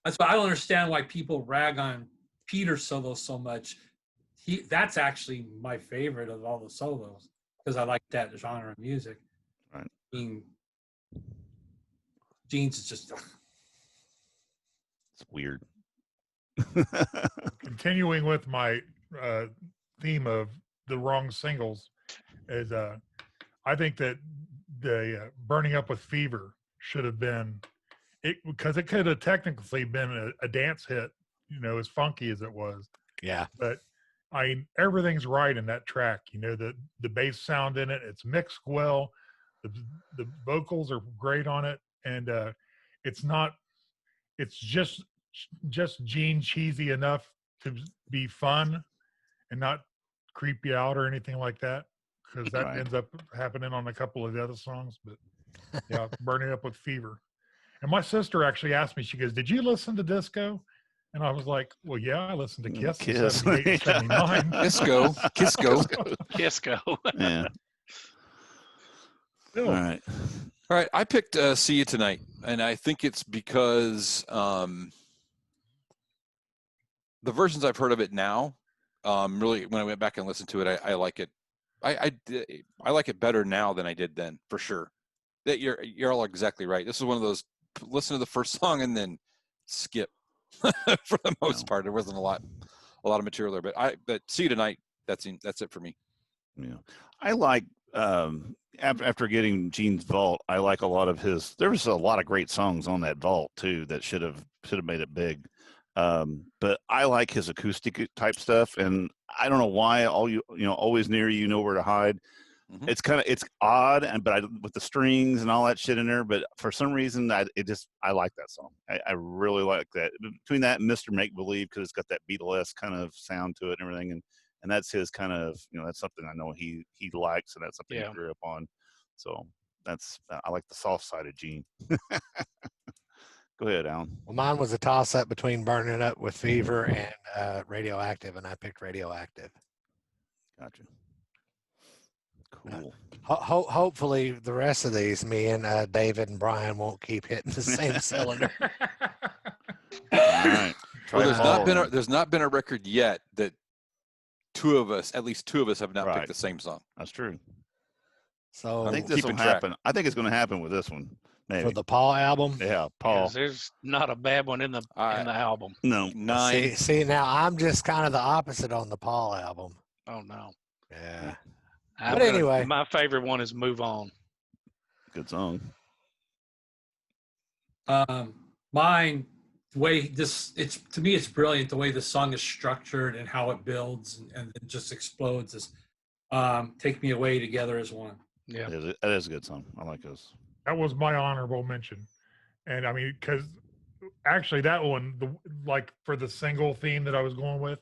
That's why I don't understand why people rag on Peter's solo so much. That's actually my favorite of all the solos because I like that genre of music. Right. Gene's is just it's weird. Continuing with my theme of the wrong singles is I think that the Burning Up with Fever should have been it because it could have technically been a dance hit, as funky as it was. Yeah. But everything's right in that track. The bass sound in it, it's mixed well. The vocals are great on it, and it's just Gene cheesy enough to be fun and not creep you out or anything like that, because that ends up happening on a couple of the other songs. But yeah, Burning Up with Fever. And my sister actually asked me, she goes, "Did you listen to disco?" And I was like, "Well, yeah, I listened to KISS in 78 and 79. Kiss Go. Yeah. Still. All right. I picked See You Tonight, and I think it's because the versions I've heard of it now, really, when I went back and listened to it, I like it. I like it better now than I did then, for sure. That you're all exactly right. This is one of those listen to the first song and then skip for the most part. There wasn't a lot of material there, but See You Tonight, that's it for me. Yeah, I like after getting Gene's Vault, I like a lot of his. There was a lot of great songs on that Vault too that should have made it big. But I like his acoustic type stuff, and I don't know why. Always near you, nowhere to hide. Mm-hmm. It's odd, but with the strings and all that shit in there. But for some reason, I like that song. I really like that. Between that and Mr. Make Believe, because it's got that Beatles kind of sound to it and everything, and that's his kind of that's something I know he likes, and that's something he grew up on. So I like the soft side of Gene. Go ahead, Alan. Well, mine was a toss-up between Burning Up with Fever and Radioactive, and I picked Radioactive. Gotcha. Cool. Hopefully, the rest of these, me and David and Brian won't keep hitting the same cylinder. All right. There's not been a record yet that at least two of us have not picked the same song. That's true. So I think this will happen. I think it's going to happen with this one. Maybe. For the Paul album? Yeah, Paul. There's not a bad one in the album. No. 9. See, now I'm just kind of the opposite on the Paul album. Oh, no. Yeah. But anyway. My favorite one is Move On. Good song. Mine, the way to me, it's brilliant the way the song is structured and how it builds and it just explodes. Take Me Away Together as one. Yeah. That is a good song. I like this. That was my honorable mention. And I mean, because actually that one, like for the single theme that I was going with,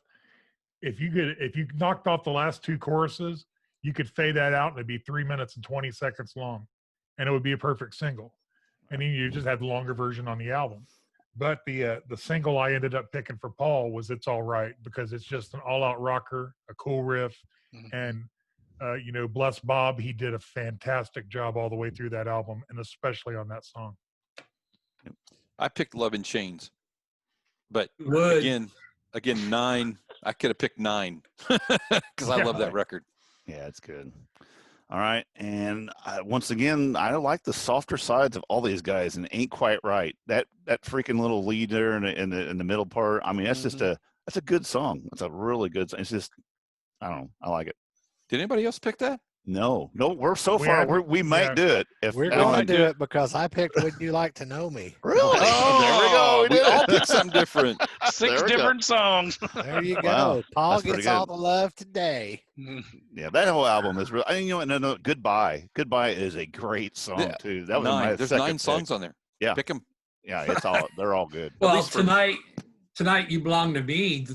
if you knocked off the last two choruses, you could fade that out and it'd be 3 minutes and 20 seconds long, and it would be a perfect single. And then you just had the longer version on the album. But the single I ended up picking for Paul was "It's All Right," because it's just an all-out rocker, a cool riff, and bless Bob, he did a fantastic job all the way through that album, and especially on that song. I picked "Love in Chains," but Would. again, 9. I could have picked 9 because I love that record. Yeah, it's good. All right, and once again, I like the softer sides of all these guys, and "Ain't Quite Right." That freaking little lead there in the middle part. I mean, that's just that's a good song. It's a really good song. It's just, I don't know, I like it. Did anybody else pick that? No, we might do it. If we're going to do it because I picked "Would You Like to Know Me." Really? Oh, there we go. We all picked something different. 6 different songs. There you go. Wow. Paul That's gets pretty all good. the love today. Yeah, that whole album is real. No, Goodbye. Goodbye is a great song too. That was 9. my There's second 9 pick. songs on there. Yeah. Pick them. Yeah, they're all good. Well, least for- tonight you belong to me.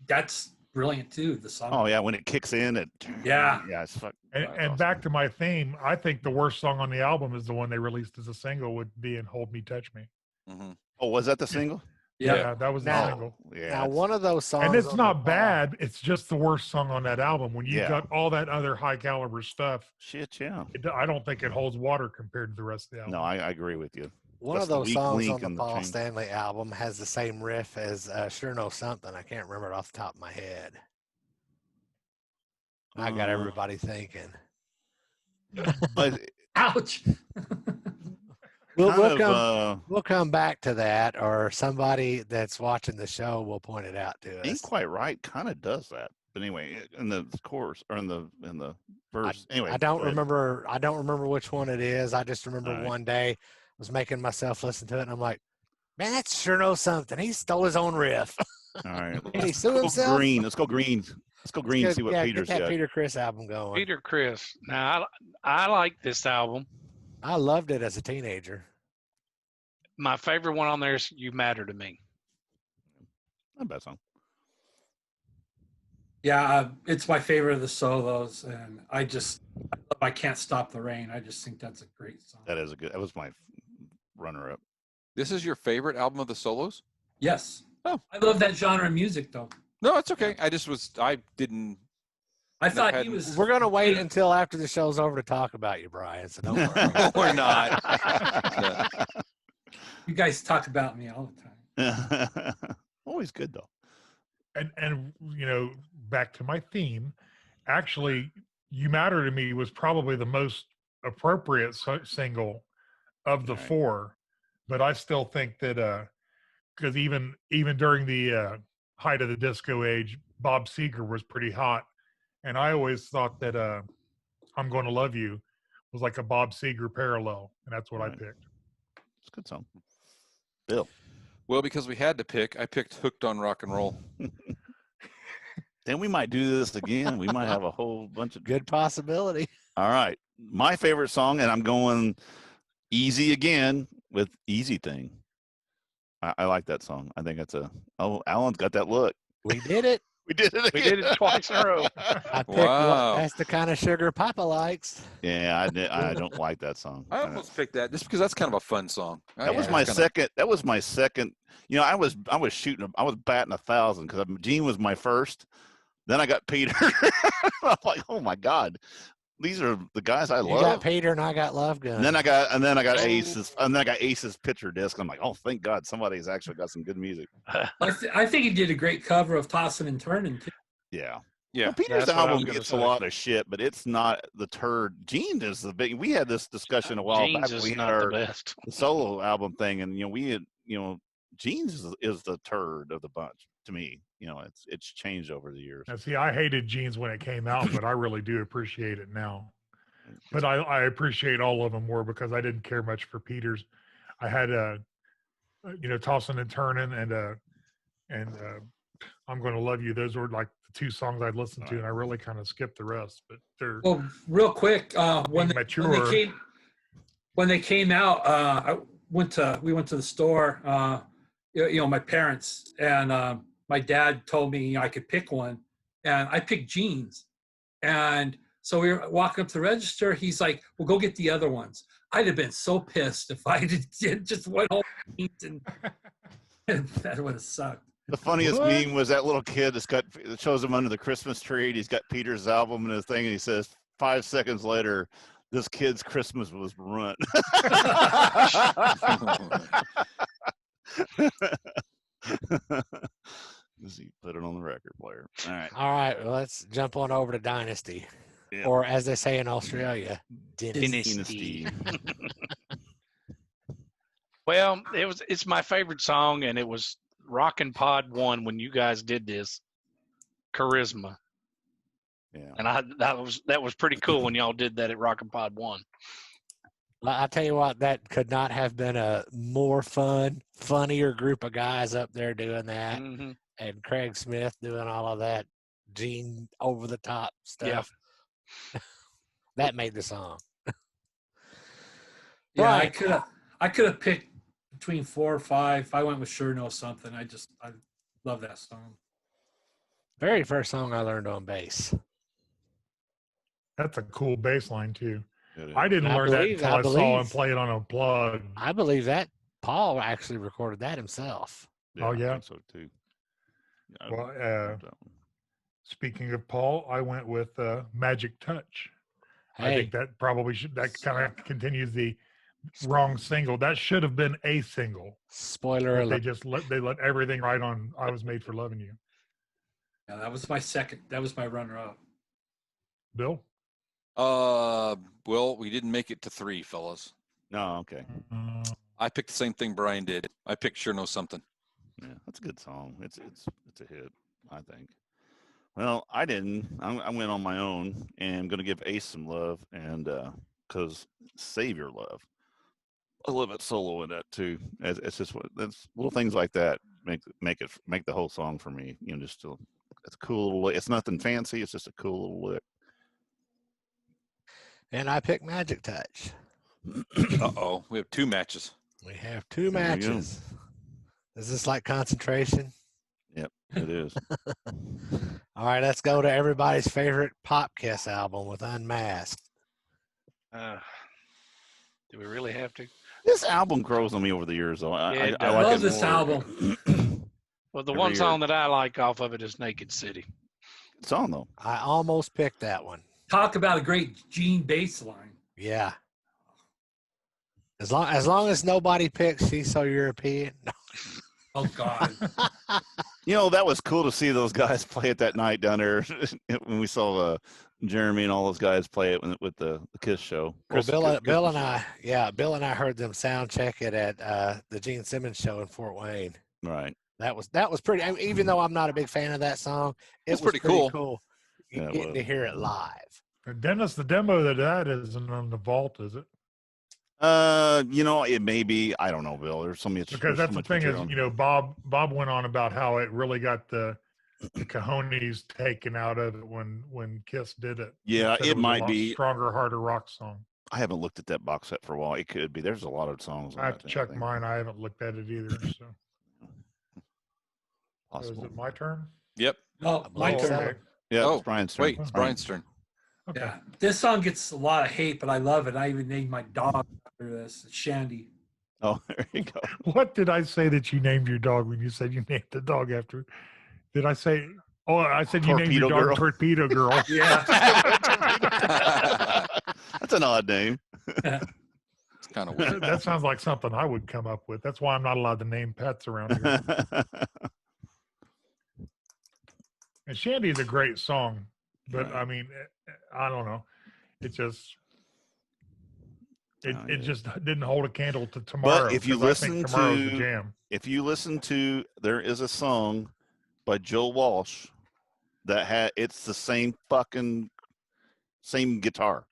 That's brilliant too. The song. Oh yeah, when it kicks in, Yeah. it's fucking. And awesome. back to my theme, I think the worst song on the album is the one they released as a single, would be "And Hold Me, Touch Me." Mm-hmm. Oh, was that the single? Yeah. That was the Now- single. Yeah. Now, one of those songs, And it's on not the bad. It's just the worst song on that album. When you Yeah. got all that other high caliber stuff, Shit, yeah. I don't think it holds water compared to the rest of the album. No, I agree with you. One That's of the those weak songs link on the in the Paul chain. Stanley album has the same riff as "Sure Know Something." I can't remember it off the top of my head. I got everybody thinking. But Ouch. We'll come back to that, or somebody that's watching the show will point it out to us. Ain't Quite Right kind of does that. But anyway, in the chorus or in the verse. Anyway, I don't go ahead. remember. I don't remember which one it is. I just remember All right. one day I was making myself listen to it, and I'm like, "Man, that sure knows something. He stole his own riff." All right. Did he sue Let's himself? go green. Let's go green. Let's go green. Good. See what Yeah, Peter's get that got. Peter Criss album going. Peter Criss. Now, I like this album. I loved it as a teenager. My favorite one on there is "You Matter to Me." Not a bad song. Yeah, it's my favorite of the solos, and I Can't Stop the Rain. I just think that's a great song. That is a good. That was my runner-up. This is your favorite album of the solos? Yes. Oh. I love that genre of music, though. No, it's okay. I didn't. I thought he hadn't- was. We're gonna wait until after the show's over to talk about you, Brian. So don't worry. No, we're not. You guys talk about me all the time. Always good though. And back to my theme, actually, "You Matter to Me" was probably the most appropriate single of the Right. 4, but I still think that because even during the height of the disco age, Bob Seger was pretty hot, and I always thought that "I'm Gonna Love You" was like a Bob Seger parallel, and that's what I Right. picked. It's a good song. Bill. Well, because we had to pick, I picked "Hooked on Rock and Roll." Then we might do this again. We might have a whole bunch of. Good possibility. All right. My favorite song, and I'm going easy again with "Easy Thing." I like that song. I think it's Alan's got that look. We did it. We did it. We did it twice in a row. I picked Wow. that's the kind of sugar Papa likes. Yeah, I don't like that song. I almost picked that just because that's kind of a fun song. That was Yeah. my second. That was my second. I was shooting. I was batting 1,000 because Gene was my first. Then I got Peter. I'm like, oh my God, these are the guys I You love. got Peter and I got Love Gun. And then I got Ace's, and then I got Ace's picture disc. I'm like, oh, thank God, somebody's actually got some good music. I think he did a great cover of Tossin' and Turnin' too. Yeah. Yeah. Well, Peter's That's what I was album gonna gets say. a lot of shit, but it's not the turd. Gene is the big. We had this discussion a while back. Jeans when is we had not the our best. solo album thing, and we had Gene's is the turd of the bunch to me. It's changed over the years. Now, see, I hated Jeans when it came out, but I really do appreciate it now. But I appreciate all of them more because I didn't care much for Peter's. I had Tossin' and Turnin' and I'm Gonna Love You. Those were like the two songs I'd listened to, and I really kind of skipped the rest. But they're Well, real quick, when mature. they came out, we went to the store. My parents and my dad told me I could pick one, and I picked jeans. And so we were walking up to the register. He's like, "Well, go get the other ones." I'd have been so pissed if I just went home and that would have sucked. The funniest meme was that little kid that shows him under the Christmas tree, and he's got Peter's album and his thing, and he says 5 seconds later, "This kid's Christmas was ruined." He put it on the record player. All right. All right. Well, let's jump on over to Dynasty, Yeah. or as they say in Australia, Dynasty. Well, it's my favorite song, and it was Rockin' Pod 1 when you guys did this. Charisma. Yeah. And that was pretty cool when y'all did that at Rockin' Pod 1. I tell you what, that could not have been a more funnier group of guys up there doing that, and Craig Smith doing all of that Gene over the top stuff. Yeah. That made the song. Yeah, Right. I could have picked between 4 or 5. I went with Sure Know Something. I love that song. Very first song I learned on bass. That's a cool bass line too. It I is. didn't I learn that believe- until I I saw believe- him play it on a plug. I believe that Paul actually recorded that himself. Yeah, Oh, I yeah? think so too. Yeah, Well, that one. speaking of Paul, I went with Magic Touch. I Hey, think that probably that kind of continues the wrong single. That should have been a single. spoiler But they alert. just let everything right on I Was Made for Loving You. Yeah, that was my second. That was my runner-up. Bill? Well, we didn't make it to 3, fellas. No, okay. I picked the same thing Brian did. I picked Sure Know Something. Yeah, that's a good song. It's a hit, I think. Well, I didn't. I went on my own, and I'm going to give Ace some love, and because Save Your Love. I love it solo in that too. It's just that's little things like that make the whole song for me. Just it's a cool little. It's nothing fancy. It's just a cool little lick. And I picked Magic Touch. Uh-oh. We have 2 matches. We have 2 There we go. matches. Is this like concentration? Yep, it is. All right, let's go to everybody's favorite Pop Kiss album with Unmasked. Do we really have to? This album grows on me over the years, though. Yeah, I it like love it this more. album. Well, the Every one year. song that I like off of it is Naked City. Good song though. I almost picked that one. Talk about a great Gene bass line. Yeah. As long as nobody picks She's So European. No. Oh God. That was cool to see those guys play it that night down there when we saw Jeremy and all those guys play it with the KISS show. Well, Bill and Christmas I heard them sound check it at the Gene Simmons show in Fort Wayne. show. Right. That was pretty. I mean, even though I'm not a big fan of that song, it It's was pretty cool. Yeah, it getting was. to hear it live. Dennis, the demo that isn't on the vault, is it? It may be. I don't know, Bill. There's so much. Because there's that's so the much thing is, material. Bob went on about how it really got the cojones taken out of it when Kiss did it. Yeah, Said it was a might lot be. stronger, harder rock song. I haven't looked at that box set for a while. It could be. There's a lot of songs. On I have that to thing, check think. mine. I haven't looked at it either. So, so is Possible. it my turn? Yep. Oh, my Oh, turn. okay. Yeah, Oh, it's Brian's turn. Wait, it's Brian's turn. Okay. Yeah, this song gets a lot of hate, but I love it. I even named my dog after this, Shandy. Oh, there you go. What did I say that you named your dog when you said you named the dog after? Did I say? Oh, I said you named your Torpedo dog Girl. Torpedo Girl. Yeah. That's an odd name. It's kind of weird. That sounds like something I would come up with. That's why I'm not allowed to name pets around here. And Shandy is a great song, but Right. I mean, I don't know. It just it Oh, yeah. just didn't hold a candle to Tomorrow. if you 'cause I think listen Tomorrow's the to- jam. If you listen to, there is a song by Joe Walsh that it's the same guitar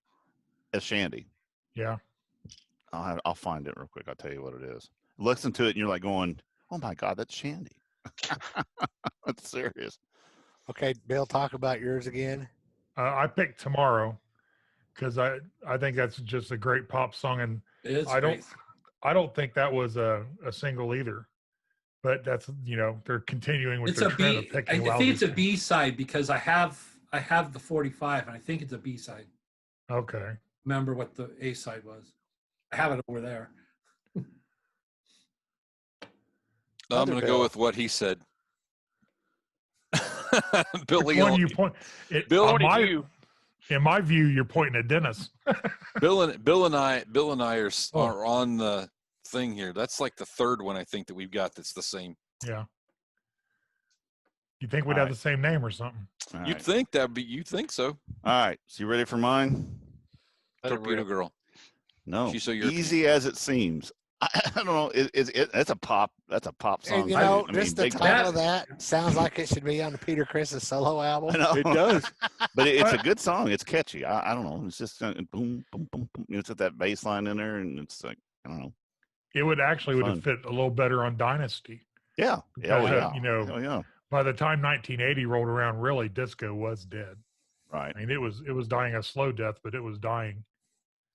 as Shandy. Yeah, I'll find it real quick. I'll tell you what it is. Listen to it, and you're like going, "Oh my God, that's Shandy." That's serious. Okay, Bill, talk about yours again. I picked Tomorrow because I think that's just a great pop song, and It's I great. don't think that was a single either. But that's they're continuing with It's their a trend B. of I picking think lousy it's a songs. B side because I have the 45 and I think it's a B side. Okay. Remember what the A side was? I have it over there. I'm going to go with what he said. Billy, Which one do you point? Bill, in my view, you're pointing at Dennis. Bill and I are on the thing here. That's like the third one I think that we've got that's the same. Yeah. You think we'd All have right. the same name or something? All You'd right. think that'd be. You think so? All right. So you ready for mine? Torpedo Girl. No. She's so European. Easy as it seems. I don't know. That's a pop. That's a pop song. And, I just mean, the title of that sounds like it should be on the Peter Chris's solo album. I know. It does. But it's a good song. It's catchy. I don't know. It's just boom, boom, boom, boom. It's got that bass line in there, and it's like I don't know. It would have Fun. fit a little better on Dynasty. Yeah. Because, Yeah. Hell yeah. By the time 1980 rolled around, really disco was dead. Right. I mean, it was dying a slow death, but it was dying.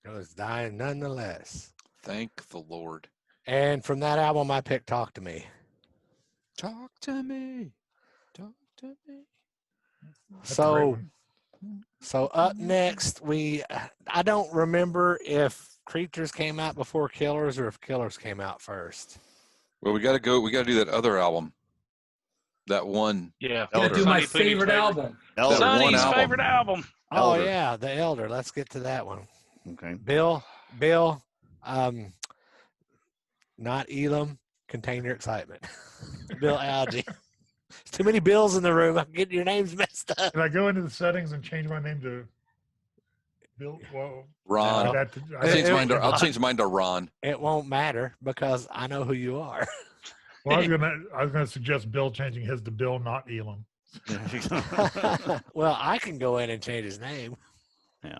It was dying nonetheless. Thank the Lord. And from that album, I picked "Talk to Me." Talk to me. Talk to me. That's a great So, one. Up next, I don't remember if Creatures came out before Killers or if Killers came out first. Well, we got to go. We got to do that other album. That one. Yeah. I'm gonna do my favorite album. That one Sonny's album. favorite album. Oh Elder. yeah, The Elder. Let's get to that one. Okay. Bill, not Elam. Contain your excitement. Bill Algie. There's too many Bills in the room. I'm getting your names messed up. Can I go into the settings and change my name to Bill? Whoa. Ron. No. I'll change mine to Ron. It won't matter because I know who you are. Well, I was gonna suggest Bill changing his to Bill, not Elam. Well, I can go in and change his name. Yeah.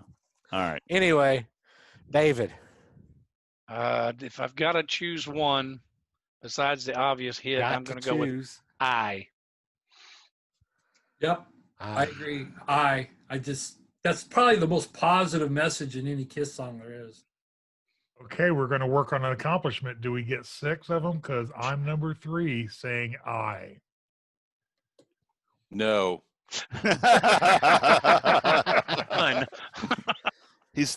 All right. Anyway, David. If I've got to choose one besides the obvious hit, I'm going to go with I. Yep. I agree. That's probably the most positive message in any KISS song there is. Okay, we're going to work on an accomplishment. Do we get 6 of them? Because I'm number 3 saying I. No. Fun.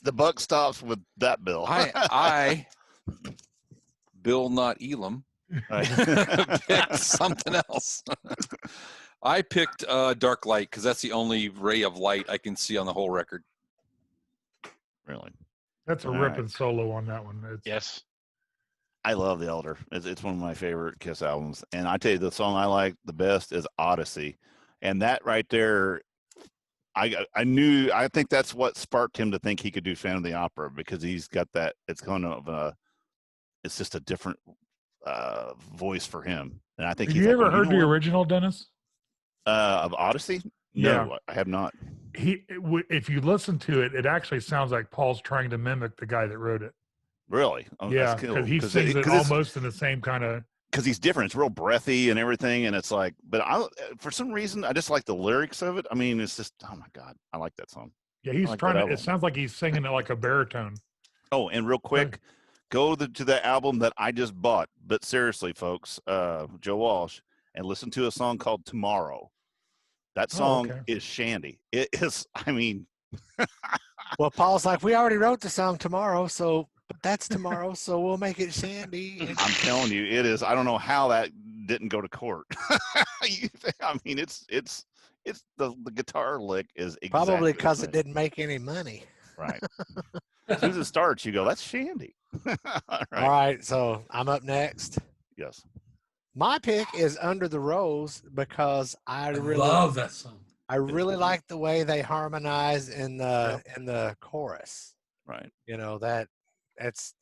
The buck stops with that Bill. I Bill, not Elam, picked something else. I picked Dark Light because that's the only ray of light I can see on the whole record. Really? That's a ripping solo on that one. Yes. I love The Elder. It's one of my favorite KISS albums. And I tell you, the song I like the best is Odyssey. And that right there, I think that's what sparked him to think he could do Phantom of the Opera, because he's got that, it's just a different voice for him. And I think Have you ever heard the original, Dennis? Of Odyssey? No, Yeah. I have not. If you listen to it, it actually sounds like Paul's trying to mimic the guy that wrote it. Really? Oh, Yeah, that's cool. because he sings it almost in the same kind of. Because he's different. It's real breathy and everything, and it's like. But for some reason, I just like the lyrics of it. I mean, it's just, oh my god, I like that song. Yeah, he's like trying that to. album. It sounds like he's singing it like a baritone. Oh, and real quick, go to the album that I just bought. But seriously, folks, Joe Walsh, and listen to a song called "Tomorrow." That song is shandy. It is. I mean. Well, Paul's like, we already wrote the song Tomorrow, but that's tomorrow, so we'll make it shandy. I'm telling you, it is. I don't know how that didn't go to court. I mean, it's the guitar lick is exactly probably because the it same. didn't make any money. Right. As soon as it starts, you go, "That's shandy." All right, so I'm up next. Yes. My pick is Under the Rose because I really love that song. I really like the way they harmonize in the chorus. Right. You know, that it's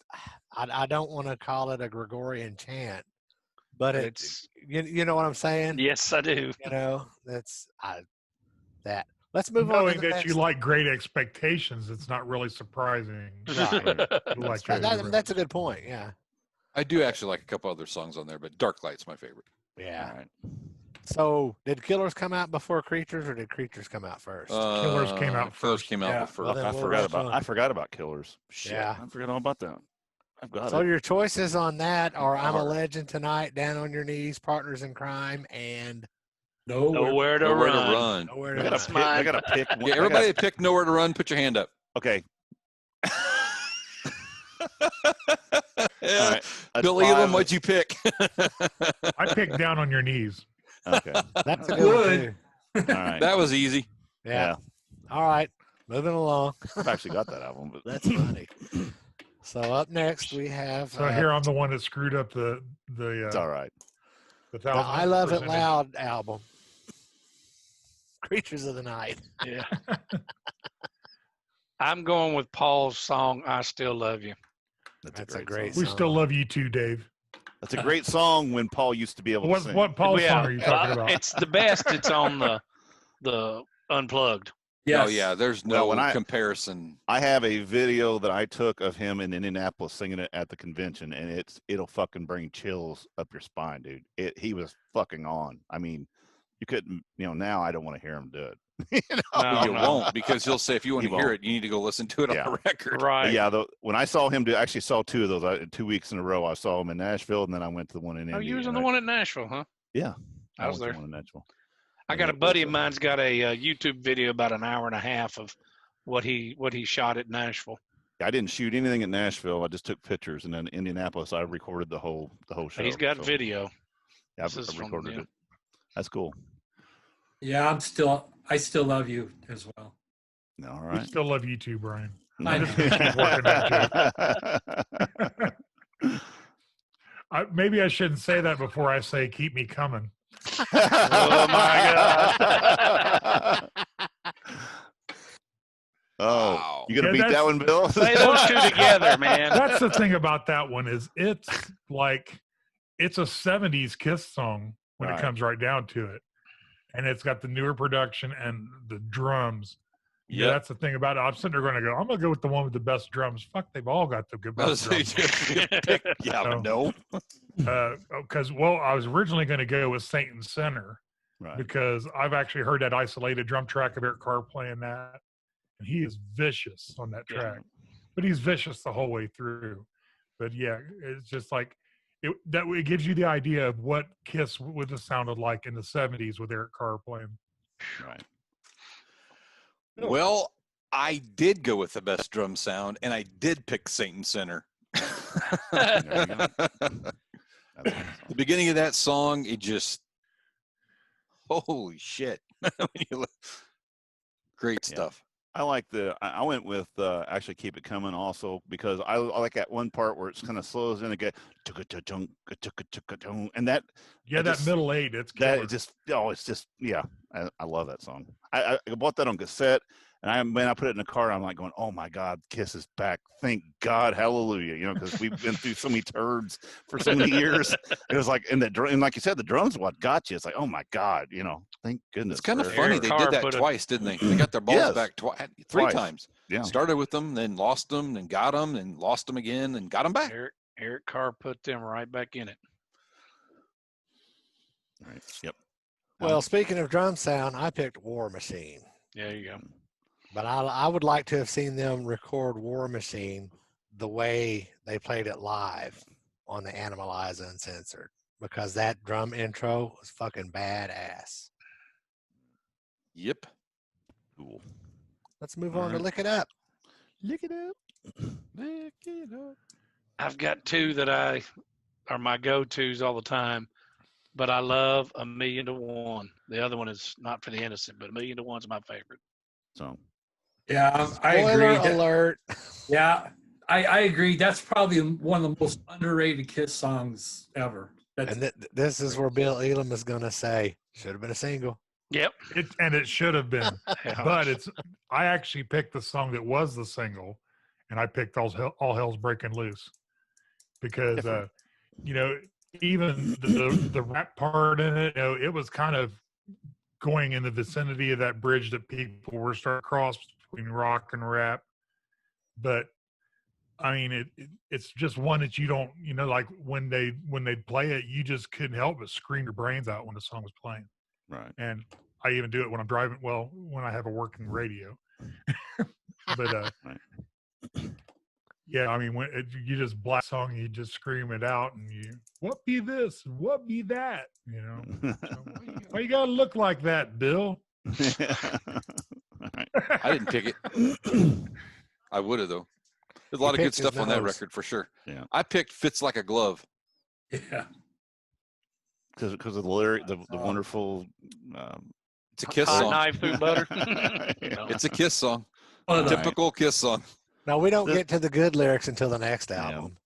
I don't want to call it a Gregorian chant, but it's you know what I'm saying? Yes, I do. You know, that's that. Let's move on. Knowing that you like Great Expectations, it's not really surprising. Right. That's a good point. Yeah. I do actually like a couple other songs on there, but Dark Light's my favorite. Yeah. All right. So did Killers come out before Creatures, or did Creatures come out first? Killers came out Killers first. came out Yeah. before. Well, then I we'll forgot let about. I forgot about Killers. Shit. Yeah. I forgot all about that. I've got So it. your choices on that are "I'm a Are. Legend Tonight," "Down on Your Knees," "Partners in Crime," and Nowhere to Nowhere to run. run. "Nowhere I to gotta Run." pick. mine. I gotta pick. One. Yeah, everybody that picked Nowhere to Run, put your hand up. Okay. Yeah. All right. That's Bill 5. Elam, what'd you pick? I picked Down on Your Knees. Okay. That's a All good one Good. too. right. That was easy. Yeah. All right. Moving along. I've actually got that album, but That's funny. So up next we have So here I'm the one that screwed up the it's all right. the the "I Love It 1000% Loud" album, "Creatures of the Night." Yeah. I'm going with Paul's song, I Still Love You. That's a great We song. still love you too, Dave. That's a great song when Paul used to be able to sing. What Paul's song are you talking about? It's the best. It's on the Unplugged. Yes. Oh yeah, there's no Well, when comparison. I have a video that I took of him in Indianapolis singing it at the convention, and it'll fucking bring chills up your spine, dude. He was fucking on. I mean, you couldn't, now I don't want to hear him do it. No, You no. won't, because he'll say if you want He to hear won't. it, you need to go listen to it Yeah. on the record. Right. But yeah, when I saw him I actually saw 2 of those 2 weeks in a row. I saw him in Nashville, and then I went to the one in Oh, Indy. you was in and the one at Nashville, huh? Yeah, I was went to there. the one in Nashville. I And got a it buddy was, of mine's got a YouTube video about an hour and a half of what he shot at Nashville. I didn't shoot anything at Nashville. I just took pictures, and then Indianapolis, I recorded the whole show. He's got so, video. Yeah, This is I've from recorded the- it. That's cool. Yeah, I still love you as well. All We right. still love you too, Brian. I know. Keep working that maybe I shouldn't say that before I say "keep me coming." Oh, my Oh, Wow. you gonna Yeah, beat that that's- one, Bill? Say those two together, man. That's the thing about that one is it's a 70s Kiss song when Right. it comes right down to it. And it's got the newer production and the drums. Yeah, Yep. that's the thing about it. I'm sitting there going to go, I'm going to go with the one with the best drums. Fuck, they've all got the good I was best drums. yeah, So- no. Because, I was originally going to go with Saint and Sinner Right. because I've actually heard that isolated drum track of Eric Carr playing that. And he is vicious on that Yeah. track. But he's vicious the whole way through. But yeah, it's just like it gives you the idea of what Kiss would have sounded like in the 70s with Eric Carr playing. Right. Well, I did go with the best drum sound, and I did pick Saint and Sinner. There you go. That's awesome. The beginning of that song, it just, holy shit. When you look- Great Yeah. stuff. I like I went with actually Keep It Coming also because I like that one part where it's kind of slows in and get and that Yeah, I that just- middle eight, it's killer. that it's just yeah, I love that song. I bought that on cassette, and when I put it in the car, I'm like going, oh my God, Kiss is back! Thank God, hallelujah! Because we've been through so many turds for so many years. It was like, and like you said, the drums what got you. It's like, oh my God, thank goodness. It's kind of for- funny. Eric They Carr did that put a- twice, didn't they? They got their balls Yes. back three Twice. times. Yeah, Started with them, then lost them, then got them, and lost them again, and got them back. Eric Carr put them right back in it. right. Yep. Well, speaking of drum sound, I picked War Machine, There you go. but I would like to have seen them record War Machine the way they played it live on the Animalize Uncensored, because that drum intro was fucking badass. Yep. Cool. Let's move All on to right. Lick It Up. Lick it up. Lick it up. I've got two that are my go-tos all the time, but I love A Million to One. The other one is Not for the Innocent, but A Million to One's my favorite. So Yeah, I Spoiler agree. alert. Yeah, I agree. That's probably one of the most underrated Kiss songs ever. That's, And this is where Bill Elam is going to say, should have been a single. Yep. It should have been. Yeah. But I actually picked the song that was the single, and I picked All Hell's Breaking Loose because even the rap part in it, it was kind of going in the vicinity of that bridge that people were starting to cross between rock and rap. But I mean, it's just one that you don't, like when they play it, you just couldn't help but scream your brains out when the song was playing. Right. And I even do it when I'm driving. Well, when I have a working radio, but Right. yeah, I mean, when you just blast a song, you just scream it out, and what be this, and what be that, So, why you gotta look like that, Bill? Right. I didn't pick it. I would have though. There's a lot of good stuff on that record for sure. Yeah. I picked "Fits Like a Glove." Yeah. Because of the lyric, the wonderful. It's a Kiss Hot song. knife through butter. Yeah. It's a Kiss song. Well, Typical Kiss song. No, we don't get to the good lyrics until the next album.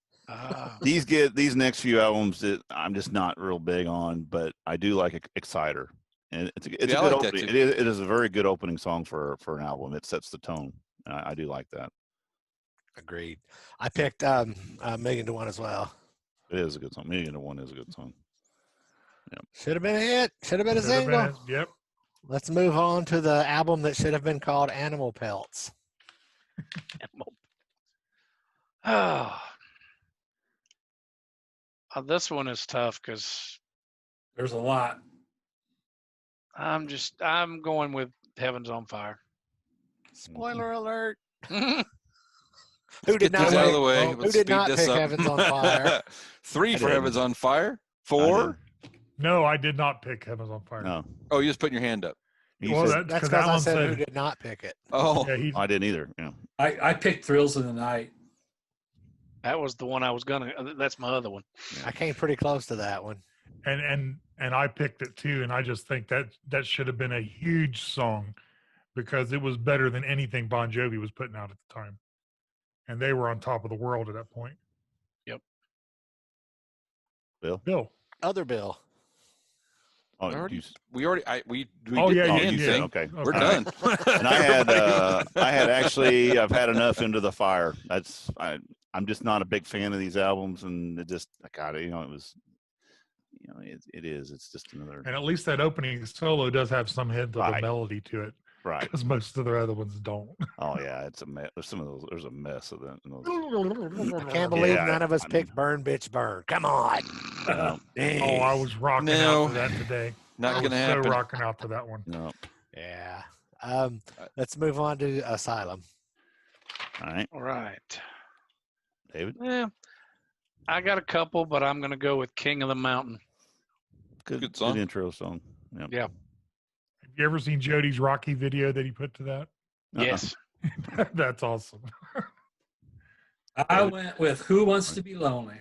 These next few albums that I'm just not real big on, but I do like Exciter, and it's a good opening. It is a very good opening song for an album. It sets the tone. I do like that. Agreed. I picked Million to One as well. It is a good song. Million to One is a good song. Yep. Should have been a hit. Should have been a single. Yep. Let's move on to the album that should have been called Animal Pelts. This one is tough because there's a lot. I'm going with Heaven's on Fire. Spoiler alert. Who did not pick, out of the way? who did not pick Heaven's on Fire? 3 for Heaven's on Fire. 4? No, I did not pick Heaven's on Fire. No. Oh, you just putting your hand up. Well, that's because I said who did not pick it. Oh, yeah, I didn't either. Yeah. I picked Thrills of the Night. That was the one I was gonna. That's my other one. I came pretty close to that one. And I picked it too, and I just think that should have been a huge song because it was better than anything Bon Jovi was putting out at the time, and they were on top of the world at that point. Yep. Bill. Other Bill. Oh, we already. We oh did yeah, the you hand did. thing. Okay. We're done. And I've had enough Into the Fire. I'm just not a big fan of these albums, and it just it was, it's just another. And at least that opening solo does have some hint of a melody to it, right? Because most of the other ones don't. Oh yeah, it's a mess. There's some of those. There's a mess of that. I can't believe none of us picked Burn Bitch Burn. Come on. Oh, I was rocking out to that today. Not gonna happen. So rocking out to that one. No. Yeah. Let's move on to Asylum. All right. David? Yeah. I got a couple, but I'm going to go with King of the Mountain. Good song. Good intro song. Yep. Yeah. Have you ever seen Jody's Rocky video that he put to that? Yes. That's awesome. I went with Who Wants to Be Lonely.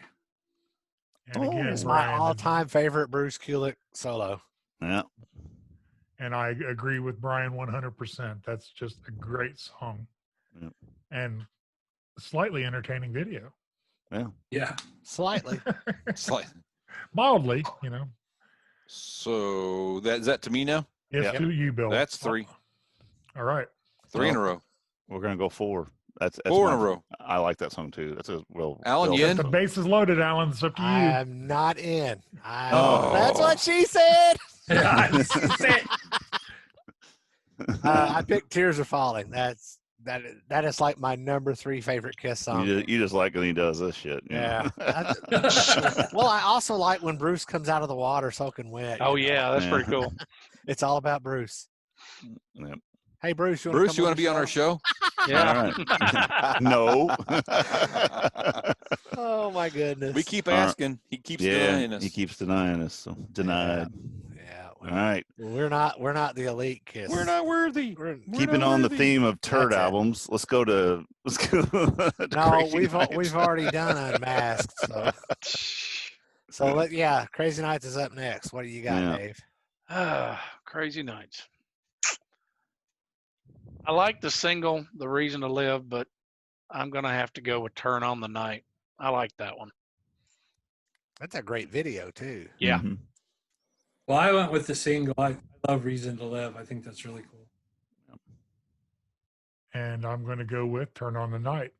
And again, it's my all-time favorite Bruce Kulick solo. Yeah. And I agree with Brian 100%. That's just a great song. Yep. And slightly entertaining video. Yeah. Yeah. Slightly. Mildly, So is that to me now? Yes, to you, Bill. That's 3. All right. 3 in a row. We're gonna go 4. That's 4 in a row. I like that song too. That's Alan, you in? The base is loaded, Alan. It's up to you. I'm not in. That's what she said. I picked Tears Are Falling. That is like my number 3 favorite Kiss song. You just like when he does this shit. Yeah. Well, I also like when Bruce comes out of the water soaking wet. Oh yeah, that's pretty cool. It's all about Bruce. Yep. Hey Bruce, you want to be on our show? Yeah. Right. No. Oh my goodness. We keep asking. He keeps denying us. He keeps denying us. So denied. Yeah. All right. We're not the elite Kiss. We're not worthy. Keeping on the theme of turd albums, let's go to No, we've already done Unmasked. So Crazy Nights is up next. What do you got, Dave? Crazy Nights. I like the single, The Reason to Live, but I'm going to have to go with Turn on the Night. I like that one. That's a great video, too. Yeah. Mm-hmm. Well, I went with the single. I love Reason to Live. I think that's really cool. And I'm going to go with Turn on the Night.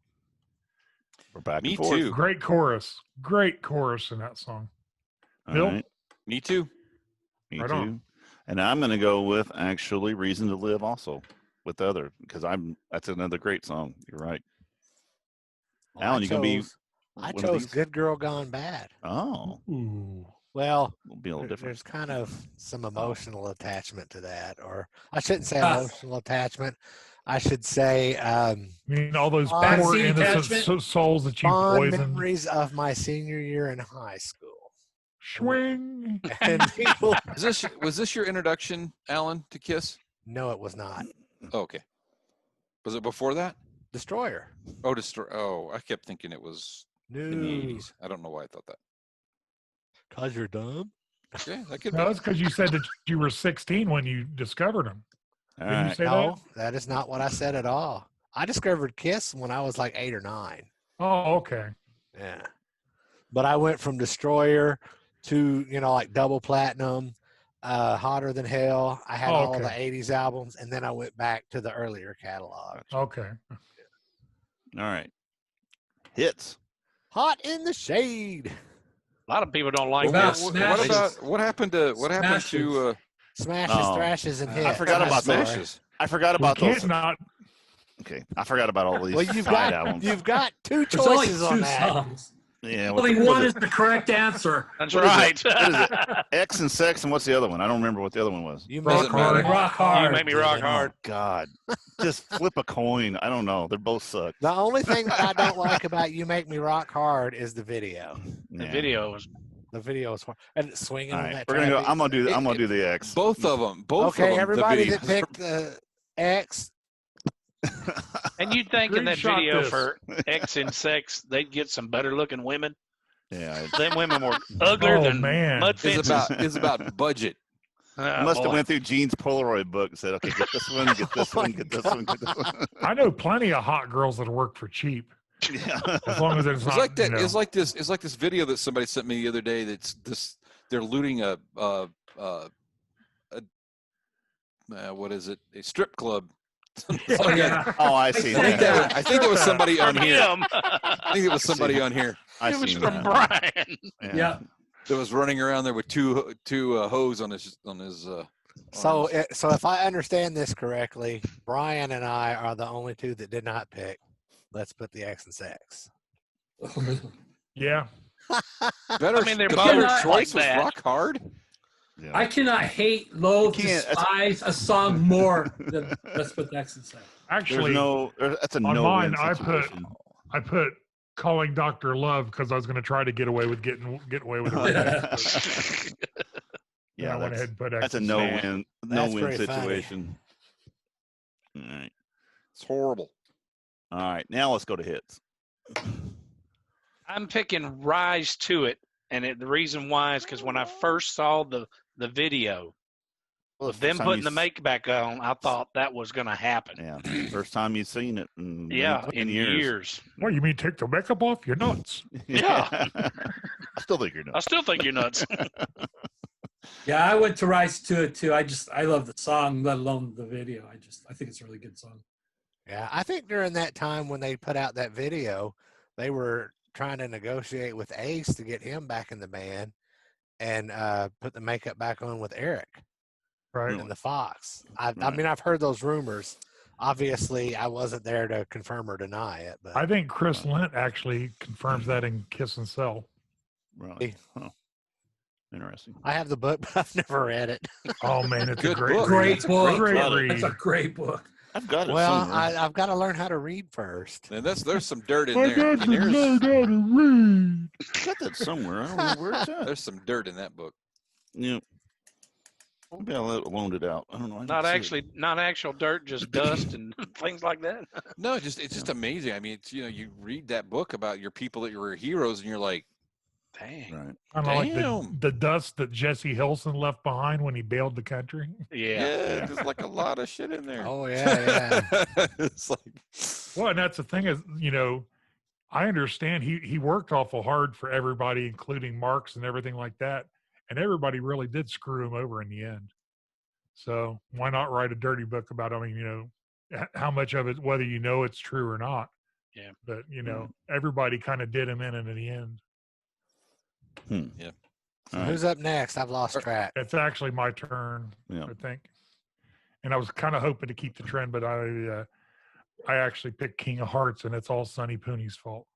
We're back Me and forth. too. Great chorus in that song. Bill? All right. Me too. Me Right too. on. And I'm going to go with actually Reason to Live also with the other, because that's another great song. You're right. Alan, you gonna be? I one of chose these? Good Girl Gone Bad. Oh, Ooh. Well, it'll be a little different. there's kind of some emotional attachment to that, or I shouldn't say Ah. emotional attachment. I should say I mean, all those Fond poor seed innocent attachment? souls that you fond poisoned. memories of my senior year in high school. Swing. And people, Was this your introduction, Alan, to KISS? no, it was not. Oh, okay. Was it before that? Destroyer. Oh, I kept thinking it was in the No, 80s. I don't know why I thought that. cause you're dumb. Okay, that could No, be. that's because you said that you were 16 when you discovered them. All Did you right. say No, that is not what I said at all. I discovered KISS when I was like 8 or 9. that? Oh, okay. Yeah. But I went from Destroyer to, like Double Platinum, Hotter Than Hell. I had all the 80s albums, and then I went back to the earlier catalog. Okay. All right. Hits. Hot in the Shade. A lot of people don't like What about this. Smashes? What happened to Smashes, Oh. thrashes, and hits. I forgot about those. Smashes? I forgot We about can't those. not. Okay, I forgot about all these Well, side albums. you've got 2 There's only choices on 2 that. songs. Yeah, Only what one was is the correct answer. That's What is right. What is it? X and Sex, and what's the other one? I don't remember what the other one was. You Rock make hard. me Rock hard. You make me rock dude. hard. Oh, God. Just flip a coin. I don't know. They both suck. The only thing that I don't like about You Make Me Rock Hard is the video. The Yeah. video was The video is and it's swinging All on right, that. we're gonna go. trapeze. I'm gonna do the X. Both of them. Both of Okay, them. everybody the that videos picked the X. and you'd think in that Screenshot video this. for X and Sex they'd get some better looking women. Yeah, Them women were uglier Oh, than man. mud is fences. about budget. I must have boy. went through Gene's Polaroid book and said, "Okay, get this one, get this Oh one, my get this one, get this one." I know plenty of hot girls that work for cheap, Yeah. as long as it's It's not. like that. You know, It's like this video that somebody sent me the other day. That's this. They're looting a what is it? A strip club. Oh, yeah. Oh, I see. I think it was somebody on From here. him. I think it was somebody on here I It was seen from that. Brian. Yeah. that was running around there with two hose on his So, arms. so if I understand this correctly, Brian and I are the only 2 that did not pick. Let's put the X and Sex. yeah. Better, I mean, they're the both better like choice was that. Rock Hard. Yeah. I cannot hate, loathe, You can't- despise a song more than Let's Put X and Sex. Actually, that's a on no mine, win I situation. put Calling Dr. Love because I was going to try to get away with getting away with it. Yeah, I went ahead and put X that's a and no Sex. win, That's pretty situation. All right, It's horrible. all right. Now let's go to hits. I'm picking Rise to It, and the reason why is because when I first saw the video, Well, the them first time putting you the makeup back on, I thought that was going to happen. Yeah, first time you've seen it. In In years. What, you mean take the makeup off? You're nuts. Yeah. I still think you're I nuts. still think you're nuts. Yeah, I went to Rise to It too. I love the song, let alone the video. I think it's a really good song. Yeah, I think during that time when they put out that video, they were trying to negotiate with Ace to get him back in the band and put the makeup back on with Eric Right. and the Fox. I Right. mean, I've heard those rumors. Obviously, I wasn't there to confirm or deny it, but I think Chris Lent actually confirms that in Kiss and Sell. Really? Huh. Interesting. I have the book, but I've never read it. Oh man, it's Good a great book. read. Great book. Great book. read. That's a great book. I've got it Well, somewhere. I've got to learn how to read first. And there's some dirt in I there. got And to learn there's, how to read. I've got that somewhere. I don't know where it's at. there's some dirt in that book. Yeah. Maybe I loaned it out. I don't know. I Not didn't see it. actually, not actual dirt, just dust and things like that. No, it's just amazing. I mean, it's, you read that book about your people that were heroes, and you're like, Dang. Right. Kind of like Damn. the dust that Jesse Hilson left behind when he bailed the country. Yeah. there's like a lot of shit in there. Oh, yeah, yeah. It's like, Well, and that's the thing is, I understand he worked awful hard for everybody, including Marks and everything like that. And everybody really did screw him over in the end. So why not write a dirty book about, how much of it, whether it's true or not. Yeah. But, everybody kind of did him in the end. So All right. who's up next? I've lost track. It's actually my turn, Yeah. I think. And I was kind of hoping to keep the trend, but I actually picked King of Hearts, and it's all Sonny Pooney's fault.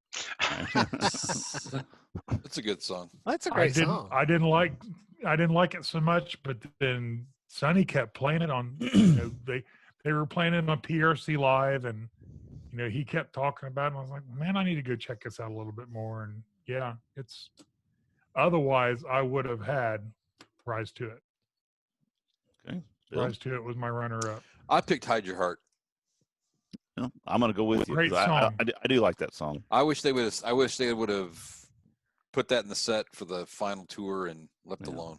It's a good song. That's a great song. I didn't like it so much, but then Sonny kept playing it on. They were playing it on PRC Live, and he kept talking about it. And I was like, man, I need to go check this out a little bit more. And yeah, it's. Otherwise, I would have had Rise to It. Okay. Bill? Rise to It was my runner-up. I picked Hide Your Heart. No, I'm going to go with you. Great 'cause song. I do like that song. I wish they would have put that in the set for the final tour and left alone.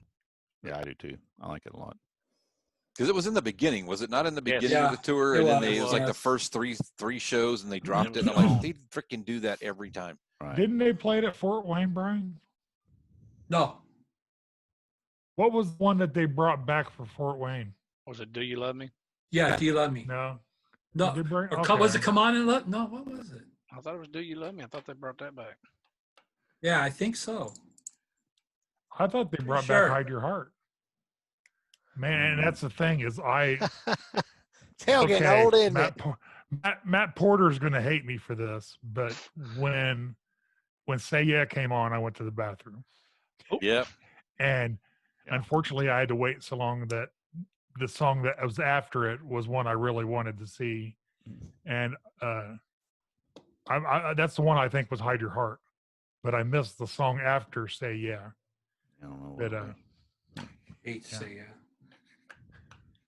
Yeah, I do too. I like it a lot. Because it was in the beginning, was it not in the Yes. beginning of the tour? it And then was. it was like the first three shows, and they dropped it. And I'm like, they freaking do that every time. Right. Didn't they play it at Fort Wayne, Brian? No. What was the one that they brought back for Fort Wayne? Was it Do You Love Me? Yeah, Do You Love Me? No. No. Did they bring- Or okay. Was it Come On and Love? No, what was it? I thought it was Do You Love Me. I thought they brought that back. Yeah, I think so. I thought they brought Sure. back Hide Your Heart. Man, that's the thing is Tail getting old, isn't Matt, it? Matt Porter's going to hate me for this, but when Say Yeah came on, I went to the bathroom. Yep. And unfortunately, I had to wait so long that the song that was after it was one I really wanted to see. And that's the one I think was Hide Your Heart. But I missed the song after Say Yeah. I don't know. But, Hate to say yeah.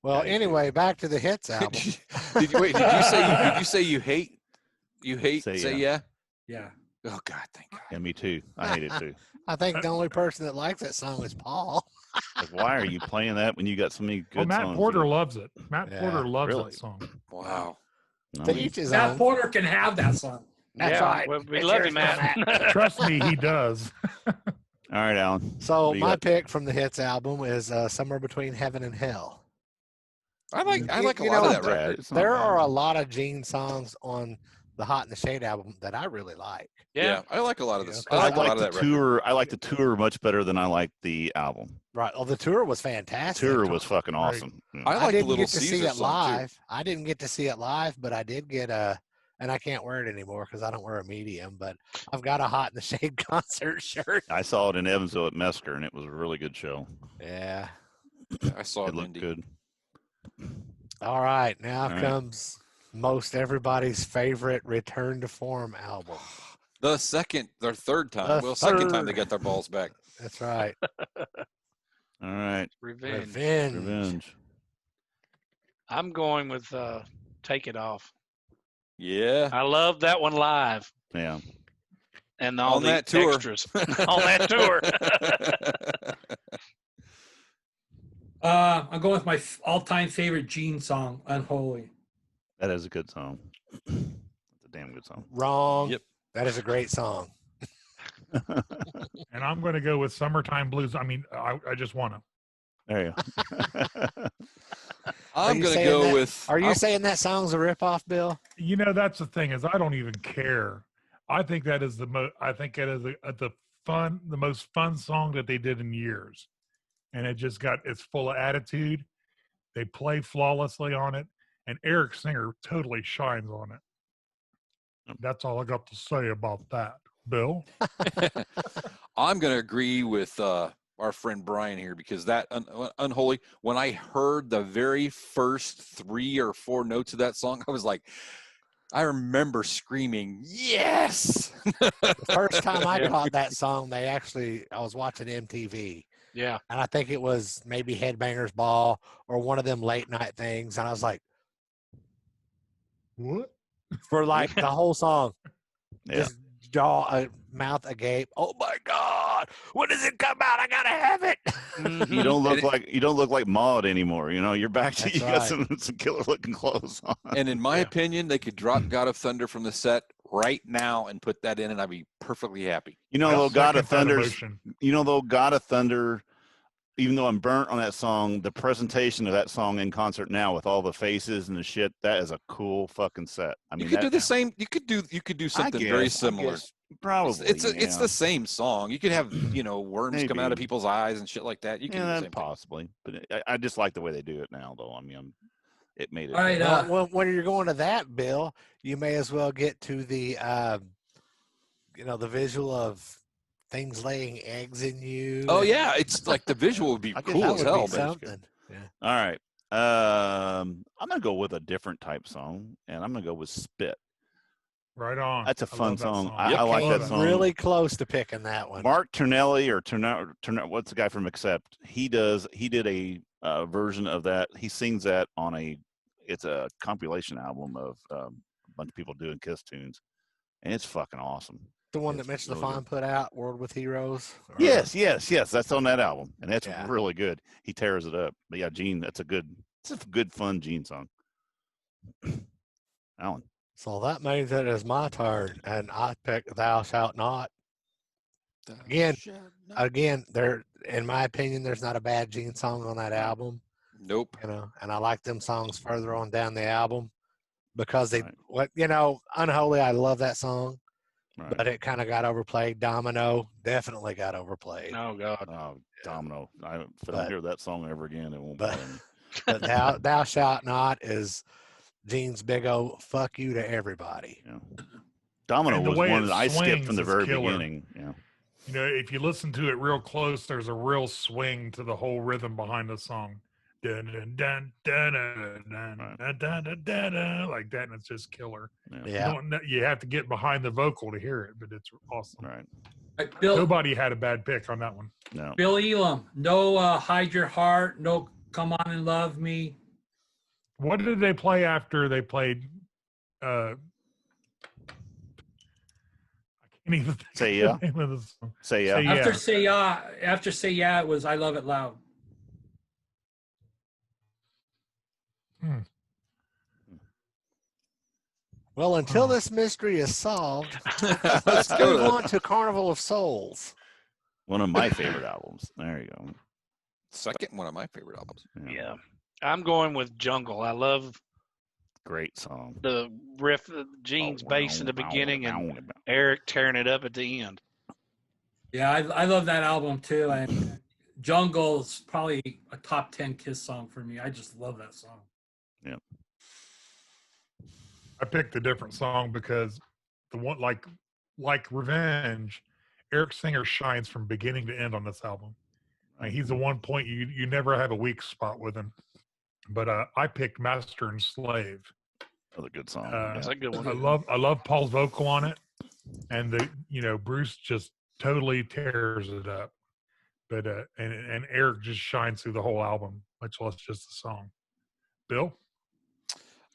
Well, anyway, back to the hits album. Did you say you hate Say Yeah? Yeah. Oh God, thank God. Yeah, me too. I hate it too. I think the only person that likes that song is Paul. Like, why are you playing that when you got so many good Matt songs? Porter loves it. Matt Yeah, Porter loves really? that song. Wow. No, To each his Matt own. Porter can have that song. That's yeah, right. well, we It's love yours, you, Matt. Trust me, he does. All right, Alan. So What do you my got? pick from the hits album is Somewhere Between Heaven and Hell. I like a You lot know, of that Bad. record. It's not There bad. are a lot of Gene songs on the Hot in the Shade album that I really like. Yeah, I like a lot of this. Yeah. I I like a lot like of the that record. tour. I like the tour much better than I like the album. Right. Well, the tour was The fantastic. tour was fucking Right. awesome. I I like the didn't Little get to see Caesar it song too. live. I didn't get to see it live, but I did get and I can't wear it anymore because I don't wear a medium, but I've got a Hot in the Shade concert shirt. I saw it in Evansville at Mesker, and it was a really good show. Yeah. I saw It it looked Indy. good. All right. Now All right. comes most everybody's favorite Return to Form album. The second or third time. The Well, second time they third. got their balls back. That's right. All right, Revenge. Revenge. Revenge. I'm going with Take It Off. Yeah. I love that one live Yeah. and all On the that tour. extras on that tour. I'm going with my all-time favorite Gene song, Unholy. That is a good song. That's a damn good song. Wrong. Yep. That is a great song. And I'm going to go with Summertime Blues. I mean, I just want to. There you go. I'm you going to saying go that- with. Are you I'm- saying that song's a ripoff, Bill? That's the thing is I don't even care. I think that is I think it is the most fun song that they did in years. And it's full of attitude. They play flawlessly on it. And Eric Singer totally shines on it. That's all I got to say about that. Bill? I'm going to agree with our friend Brian here because that Unholy, when I heard the very first 3 or 4 notes of that song, I was like, I remember screaming, yes. The first time I caught that song, I was watching MTV. Yeah. And I think it was maybe Headbangers Ball or one of them late night things. And I was like, What? for like the whole song, Yeah. just jaw, mouth agape. Oh my God, when does it come out? I gotta have it. You don't look like Maud anymore. You're back to That's you got right. some killer looking clothes on. And in my opinion, they could drop God of Thunder from the set right now and put that in, and I'd be perfectly happy. Though God of Second that Thunder, emotion. though God of Thunder, even though I'm burnt on that song, the presentation of that song in concert now with all the faces and the shit, that is a cool fucking set. I mean, You could do that- the same. You could do something very guess, similar. Probably. It's the same song. You could have worms come out of Maybe. people's eyes and shit like that. You can do the same thing. possibly. But I just like the way they do it now, though. I mean, it made it. All right, Well, when you're going to that, Bill, you may as well get to the the visual of things laying eggs in you. Oh yeah, it's like the visual would be I guess cool that as would hell. be But something. Yeah. All right. I'm gonna go with a different type song, and I'm gonna go with Spit. Right on. That's a I fun love that song. I I like love that it. song. Really close to picking that one. Mark Turnelli or what's the guy from Accept? He did a version of that. He sings that on it's a compilation album of a bunch of people doing Kiss tunes, and it's fucking awesome. The one It's that Mitch really LaFon good. put out, World with Heroes. Yes. That's on that album, and that's Yeah. really good. He tears it up. But yeah, Gene, it's a good, fun Gene song. Alan. So that means it is my turn, and I pick "Thou Shalt Not." Again, there, in my opinion, there's not a bad Gene song on that album. Nope. And I like them songs further on down the album because they, Right. Unholy. I love that song, Right. but it kind of got overplayed. Domino definitely got overplayed. Oh God. Oh, Domino. If I don't hear that song ever again, it won't But- bother me. But thou Shalt Not is Gene's big old fuck you to everybody. Yeah. Domino And the was way one it that I skipped from the swings very is killer. beginning. Yeah. If you listen to it real close, there's a real swing to the whole rhythm behind the song. Dun, dun, dun, dun, dun, dun, Right. dun, dun, dun, dun, dun, like that, and it's just killer. Yeah. You have to get behind the vocal to hear it, but it's awesome. Right. Like Bill Nobody had a bad pick on that one. No. Bill Elam, no hide your heart, no come on and love me. What did they play after they played? I can't even think Say of Yeah. the name of the song. Say Yeah. Say Yeah. After say yeah, it was I love it loud. Well, until this mystery is solved, Let's let's go move to on to Carnival of Souls. One of my favorite albums. There you go. second one of my favorite albums. Yeah. I'm going with Jungle. I love Great song. the riff, Gene's bass in the beginning, and Eric tearing it up at the end. Yeah, I love that album too. And Jungle is probably a top 10 Kiss song for me. I just love that song. I picked a different song because the one like Revenge, Eric Singer shines from beginning to end on this album. He's the one point you never have a weak spot with him. But I picked Master and Slave. Another good song. That's a good one. I love Paul's vocal on it, and Bruce just totally tears it up. But and Eric just shines through the whole album, much less just the song. Bill,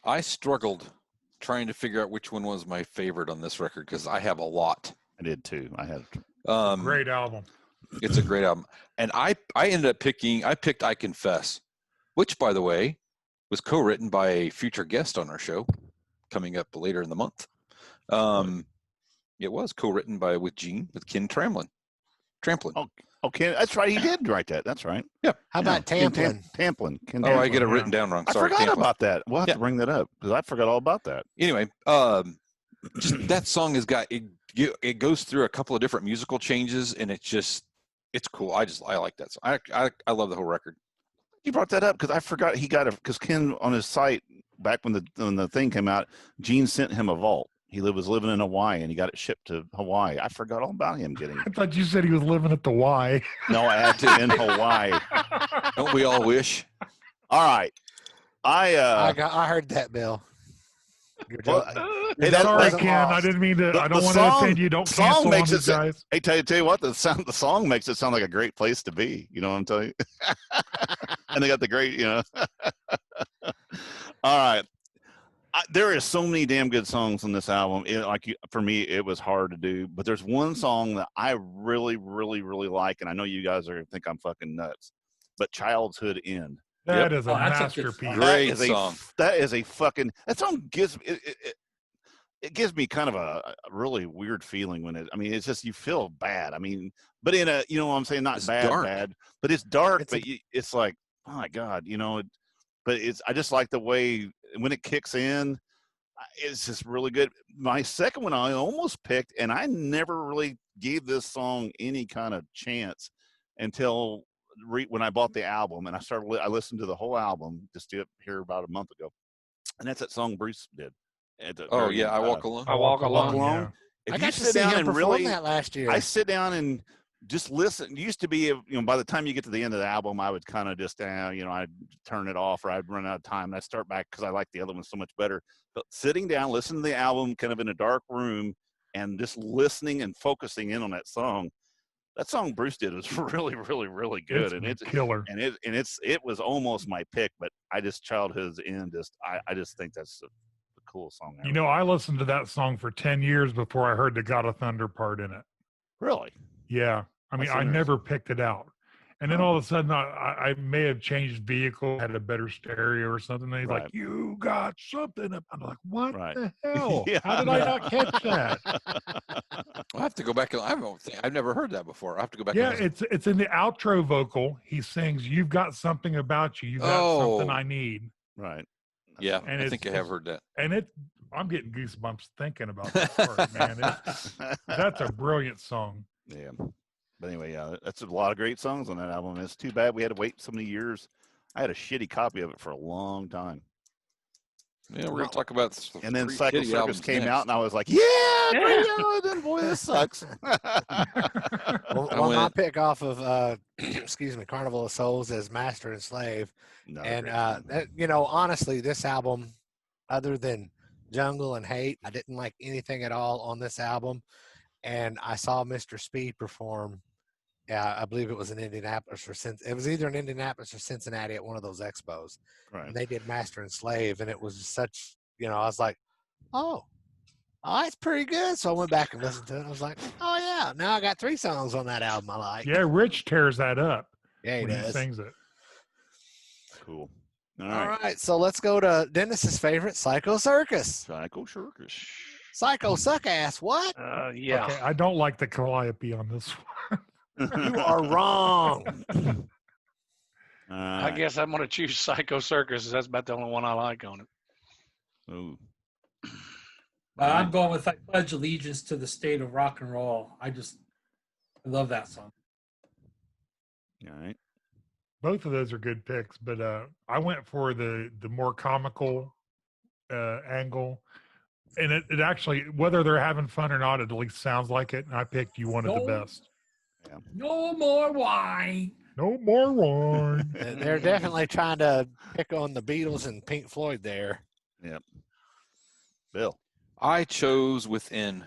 I struggled trying to figure out which one was my favorite on this record because I have a lot. I did too. I had great album. It's a great album. And I ended up picked I Confess, which, by the way, was co-written by a future guest on our show coming up later in the month. It was co-written with Gene, with Ken Tramplin. Oh, okay, that's right. He did write that. That's right. Yeah. How about Tamplin? Tamplin. Ken Oh, I Tamplin. get it written down wrong. I Sorry, forgot Tamplin. about that. We'll have Yeah. to bring that up because I forgot all about that. Anyway, just that song has got it goes through a couple of different musical changes, and it's cool. I like that song. I love the whole record. You brought that up because I forgot he got it because Ken on his site back when the thing came out, Gene sent him a vault. He was living in Hawaii and he got it shipped to Hawaii. I forgot all about him getting I it. thought you said he was living at the Y. No, I had to in Hawaii. Don't we all wish? All right. I heard that, Bill. Well, hey, that Sorry, wasn't Ken. lost. I didn't mean to. The- I don't the want to song- offend you. Don't the song cancel makes on it me, guys. Hey, tell you what, the song makes it sound like a great place to be. You know what I'm telling you? And they got the great, All right. There is so many damn good songs on this album. For me, it was hard to do. But there's one song that I really, really, really like, and I know you guys are gonna think I'm fucking nuts. But "Childhood End." That is a Oh, that's a good masterpiece. song. Great song. That song gives it gives me kind of a really weird feeling when it's just you feel bad. But in a what I'm saying, not It's bad, dark. bad, but it's dark. It's But it's like, oh my god, But I just like the way when it kicks in. It's just really good. My second one I almost picked, and I never really gave this song any kind of chance until when I bought the album, and I listened to the whole album just here about a month ago, and that's that song Bruce did. At the Oh very yeah, end. I Walk Alone. I Walk Alone. Alone. If I you got to sit see down him and perform really, that last year. I sit down and just listen. It used to be, by the time you get to the end of the album, I would kind of just, I'd turn it off or I'd run out of time. And I'd start back because I like the other one so much better. But sitting down, listening to the album kind of in a dark room and just listening and focusing in on that song Bruce did was really, really, really good. It's killer. And it was almost my pick, but I just Childhood's End. I just think that's the coolest song ever. I listened to that song for 10 years before I heard the God of Thunder part in it. Really? Yeah. I mean, That's I interesting. never picked it out. And then all of a sudden, I may have changed vehicle, had a better stereo or something. And he's Right. like, "You got something." I'm like, "What Right. the hell? Yeah. How did I not catch that?" I'll have to go back and I've never heard that before. I have to go back. Yeah, and listen. it's in the outro vocal. He sings, "You've got something about you. You got something I need." Right. Yeah, And I think I have heard that. And I'm getting goosebumps thinking about that part, man. That's a brilliant song. Yeah. But anyway, yeah, that's a lot of great songs on that album. It's too bad we had to wait so many years. I had a shitty copy of it for a long time. Yeah, we're gonna talk about. And then three Psycho shitty Circus albums came next. out, and I was like, "Yeah, then boy, this sucks." Well, my pick off of Carnival of Souls is Master and Slave. And honestly, this album, other than Jungle and Hate, I didn't like anything at all on this album. And I saw Mr. Speed perform. I believe it was in Indianapolis it was either in Indianapolis or Cincinnati at one of those expos. Right. And they did Master and Slave, and it was such, I was like, oh, it's pretty good. So I went back and listened to it. I was like, oh yeah, now I got 3 songs on that album I like. Yeah, Rich tears that up. Yeah, he when does. he sings it. Cool. All right, so let's go to Dennis's favorite, Psycho Circus. Psycho Circus. Psycho suck ass. What? Yeah. Okay, I don't like the Calliope on this one. You are wrong. I guess I'm going to choose Psycho Circus. That's about the only one I like on it. Ooh. I'm going with I Pledge Allegiance to the State of Rock and Roll. I love that song. All right. Both of those are good picks, but I went for the more comical angle. And it actually, whether they're having fun or not, it at least sounds like it. And I picked You Wanted the Best. Yeah. No more wine. No more wine. They're definitely trying to pick on the Beatles and Pink Floyd there. Yep. Bill. I chose Within.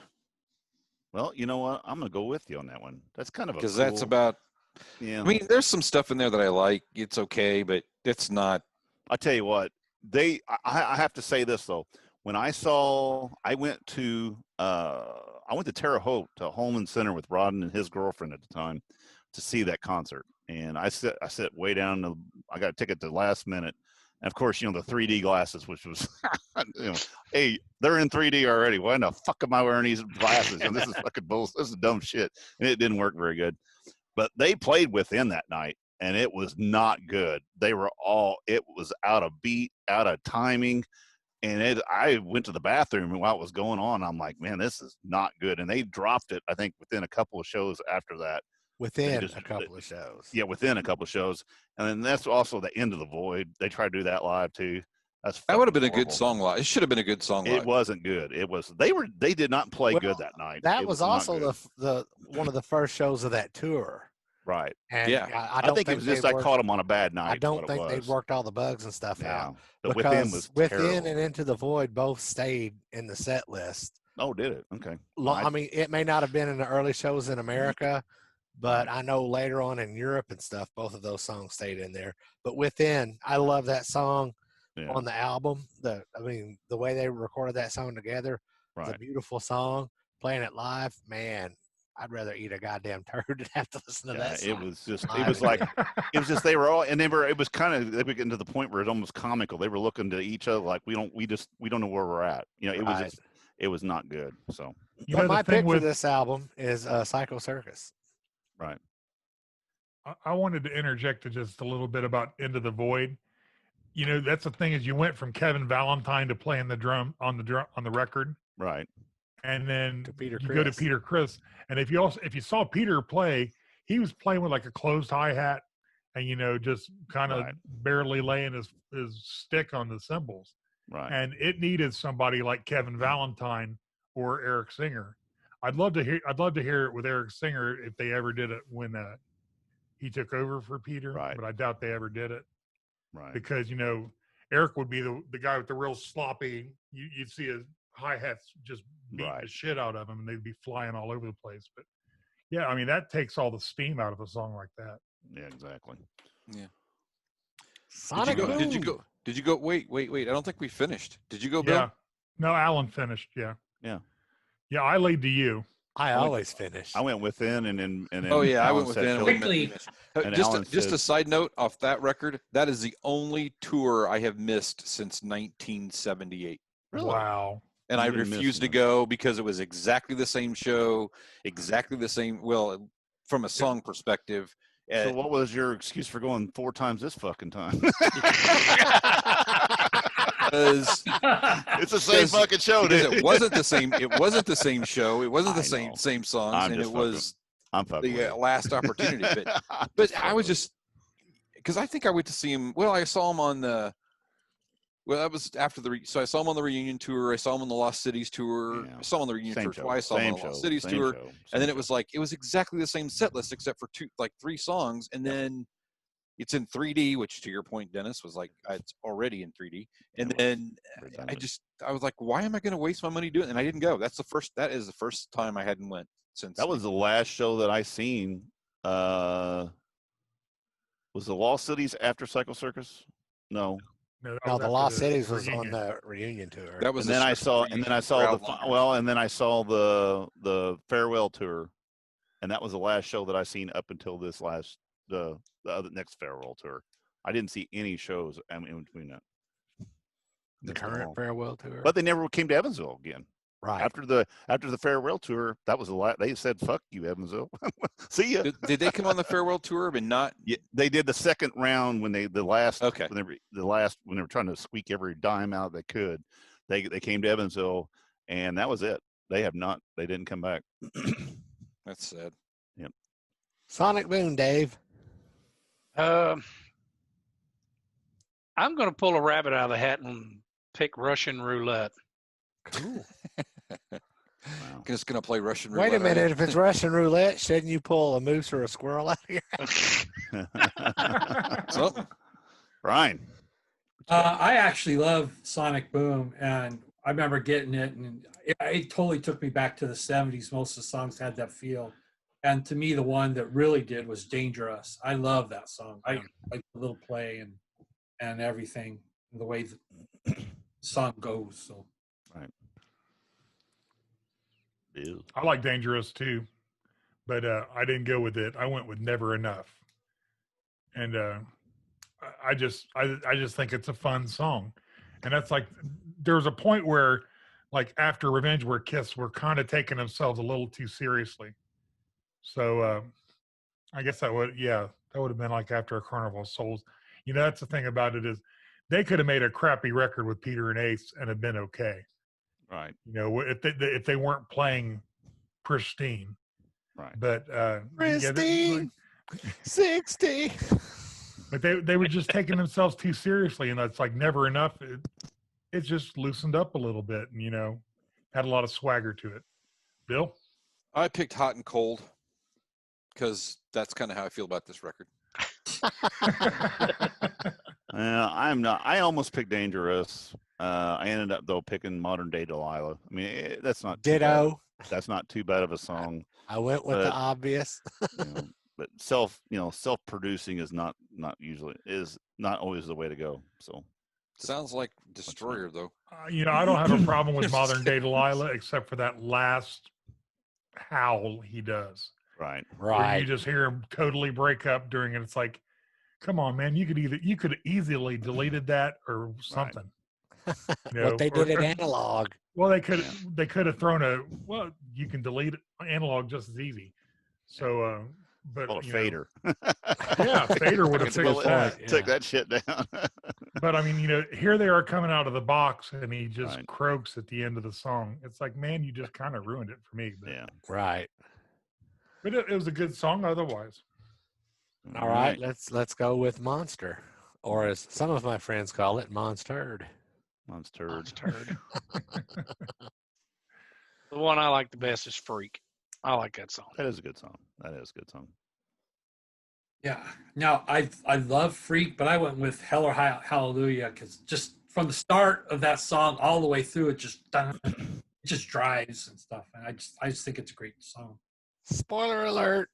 Well, you know what? I'm going to go with you on that one. That's kind of because that's about. Yeah. I mean, there's some stuff in there that I like. It's okay, but it's not. I'll tell you what. I have to say this though. When I went to Terre Haute to Holman Center with Rodden and his girlfriend at the time to see that concert. And I sit way down. I got a ticket to the last minute. And of course, the 3D glasses, which was, hey, they're in 3D already. Why in the fuck am I wearing these glasses? And this is fucking bullshit. This is dumb shit. And it didn't work very good. But they played Within that night, and it was not good. It was out of beat, out of timing. And I went to the bathroom, and while it was going on, I'm like, man, this is not good. And they dropped it, I think, within a couple of shows after that. Within a couple of shows. Yeah, within a couple of shows. And then that's also the End of the Void. They tried to do that live, too. That would have been a good song live. It should have been a good song live. It wasn't good. It was. They did not play good that night. That was also the one of the first shows of that tour. Right. And yeah. I don't think it was just I caught them on a bad night. I don't think they'd worked all the bugs and stuff out. But Because Within and Into the Void both stayed in the set list. Oh, did it? Okay. I mean, it may not have been in the early shows in America, but I know later on in Europe and stuff, both of those songs stayed in there. But Within, I love that song on the album. The way they recorded that song together, it's a beautiful song. Playing it live, man, I'd rather eat a goddamn turd than have to listen to that song. It was just they were all, and it was kind of, they were getting to the point where it's almost comical. They were looking to each other like we don't know where we're at. It was not good. So but my pick for this album is Psycho Circus. Right. I wanted to interject just a little bit about Into the Void. That's the thing is you went from Kevin Valentine to playing the drum on the record. Right. And then you go to Peter Criss. And if you saw Peter play, he was playing with like a closed hi-hat and, just kind of barely laying his stick on the cymbals. Right. And it needed somebody like Kevin Valentine or Eric Singer. I'd love to hear it with Eric Singer if they ever did it when he took over for Peter. Right. But I doubt they ever did it Right. because Eric would be the guy with the real sloppy. You'd see his hi-hats just beating the shit out of him, and they'd be flying all over the place. But yeah, I mean that takes all the steam out of a song like that. Yeah, exactly. Yeah. Sonic Boom. Did you go? Wait. I don't think we finished. Did you go, Bill? Yeah. No, Alan finished. Yeah. Yeah. Yeah, I laid to you. I always finish. I went within and then. Oh yeah, I went Alan said within. Quickly. Just a side note off that record. That is the only tour I have missed since 1978. Really? Wow. And I refused to go because it was exactly the same show, exactly the same. Well, from a song perspective. So what was your excuse for going 4 times this fucking time? It's the same fucking show, dude. It wasn't the same. It wasn't the same show. It wasn't the same songs, and it was the last opportunity. But I was just because I think I went to see him. Well, I saw him on the. Well, that was after so I saw him on the reunion tour. I saw him on the Lost Cities tour. I saw him on the reunion tour twice. I saw him on the Lost Cities tour, and then it was exactly the same set list except for 3 songs, and then it's in 3D, which to your point, Dennis, was it's already in 3D. And then I was like, why am I going to waste my money doing it? And I didn't go. That is the first time I hadn't went since. That was the last show that I seen. Was the Lost Cities after Cycle Circus? No. No, the Lost Cities was on the reunion tour. That was. And then I saw the farewell tour, and that was the last show that I seen up until this last the other next farewell tour. I didn't see any shows in between that. The current farewell tour, but they never came to Evansville again. Right after the farewell tour, that was the last. They said, "Fuck you, Evansville. See ya." Did they come on the farewell tour, but not? Yeah, they did the second round when they when they were trying to squeak every dime out they could. They came to Evansville, and that was it. They didn't come back. That's sad. Yep. Sonic Boom, Dave. I'm going to pull a rabbit out of the hat and pick Russian roulette. Cool. Wow. Just gonna play Russian roulette. Wait a minute. If it's Russian roulette, shouldn't you pull a moose or a squirrel out of your So, Brian. I actually love Sonic Boom, and I remember getting it, and it totally took me back to the 70s. Most of the songs had that feel. And to me, the one that really did was Dangerous. I love that song. I like the little play and everything, the way the song goes. So. Right. I like Dangerous too, but I didn't go with it. I went with Never Enough, and I just think it's a fun song, and that's there's a point where after Revenge, where KISS were kind of taking themselves a little too seriously. So I guess that would have been after a Carnival of Souls. That's the thing about it is they could have made a crappy record with Peter and Ace and have been okay. Right. If they weren't playing pristine. Right. But pristine 60. But they were just taking themselves too seriously, and that's Never Enough. It just loosened up a little bit, and had a lot of swagger to it. Bill? I picked Hot and Cold because that's kind of how I feel about this record. I'm not. I almost picked Dangerous. I ended up though picking Modern Day Delilah. I mean, that's not ditto. That's not too bad of a song. I went with the obvious. But self-producing is not always the way to go. So sounds like Destroyer though. I don't have a problem with Modern Day Delilah except for that last howl he does. Right. Where you just hear him totally break up during it. It's come on, man, you could easily deleted that or something. Right. What they did at Analog. Well, they could have thrown you can delete Analog just as easy. So, but Fader. Yeah, Fader would have fixed that. Take that shit down. But I mean, here they are coming out of the box, and he just croaks at the end of the song. It's man, you just kind of ruined it for me. But, yeah. Right. But it was a good song otherwise. All right, let's go with Monster, or as some of my friends call it, Monster'd. Monster'd. The one I like the best is Freak. I like that song. That is a good song. Yeah. Now I love Freak, but I went with Hell or Hallelujah because just from the start of that song all the way through, it just drives and stuff. And I just think it's a great song. Spoiler alert.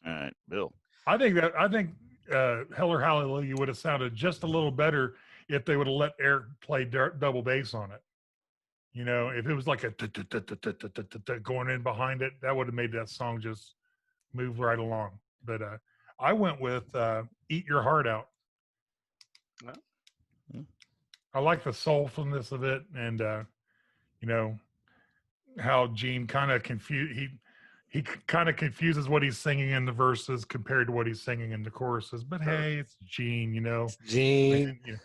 All right, Bill. I think Hell or Hallelujah would have sounded just a little better if they would have let Eric play double bass on it. You know, if it was like a going in behind it, that would have made that song just move right along. But I went with Eat Your Heart Out. I like the soulfulness of it, and you know how Gene kind of he kind of confuses what he's singing in the verses compared to what he's singing in the choruses. But hey, it's Gene, you know. Gene. And, you know,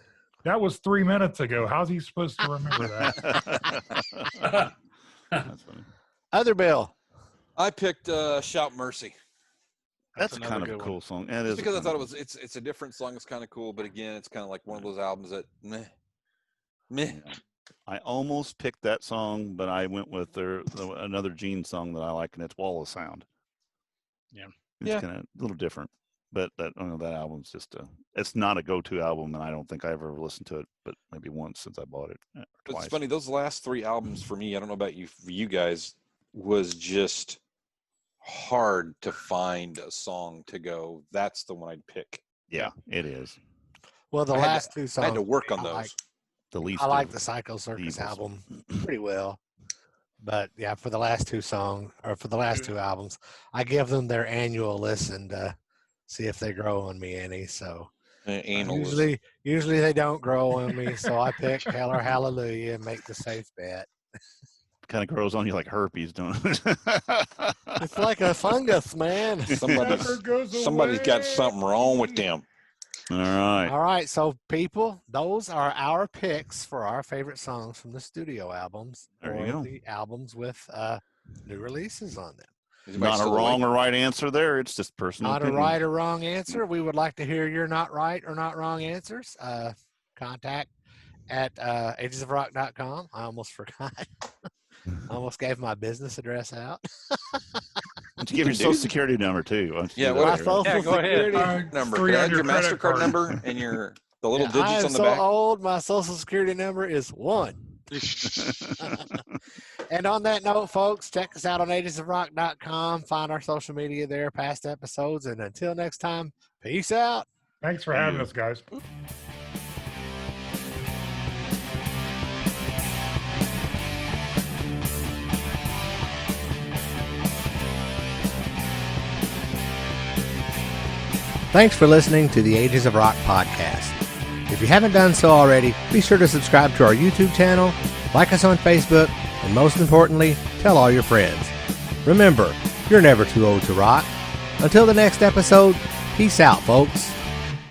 that was 3 minutes ago. How's he supposed to remember that? That's funny. Other Bill. I picked Shout Mercy. That's another kind of a good cool one. song. It Just is because I kind thought of- it's a different song. It's kind of cool, but again, it's kind of like one of those albums that meh. Yeah. I almost picked that song, but I went with another Gene song that I like, and it's Wall of Sound. Yeah. It's kind of a little different, but that album's just it's not a go-to album, and I don't think I ever listened to it, but maybe once since I bought it. Or But twice. it's funny, those last 3 albums for me, I don't know about you guys, was just hard to find a song to go, that's the one I'd pick. Yeah, it is. Well, the I had to- last two songs. I had to work on I those. like. The least. I like of the Psycho Circus evils. album pretty well. But yeah, for the last two albums, I give them their annual listen to see if they grow on me any. So Anal was- usually they don't grow on me. So I pick Hell or Hallelujah and make the safe bet. Kind of grows on you like herpes, don't it? It's like a fungus, man. somebody's got something wrong with them. All right. All right, so people, those are our picks for our favorite songs from the studio albums There you or go. the albums with new releases on them. Is anybody Not a still wrong awake? or right answer there. It's just personal Not a opinion. right or wrong answer. We would like to hear your not right or not wrong answers. Contact at agesofrock.com. I almost forgot. I almost gave my business address out. Why don't you give your social security number too? Why don't you Yeah, do what- My that, social Yeah, go ahead. security. Number. Three Can I on have your your credit MasterCard card. number and the little I digits am on the so back? old. My social security number is 1. And on that note, folks, check us out on agesofrock.com. Find our social media there, past episodes. And until next time, peace out. Thanks for having us, guys. Thanks for listening to the Ages of Rock podcast. If you haven't done so already, be sure to subscribe to our YouTube channel, like us on Facebook, and most importantly, tell all your friends. Remember, you're never too old to rock. Until the next episode, peace out, folks.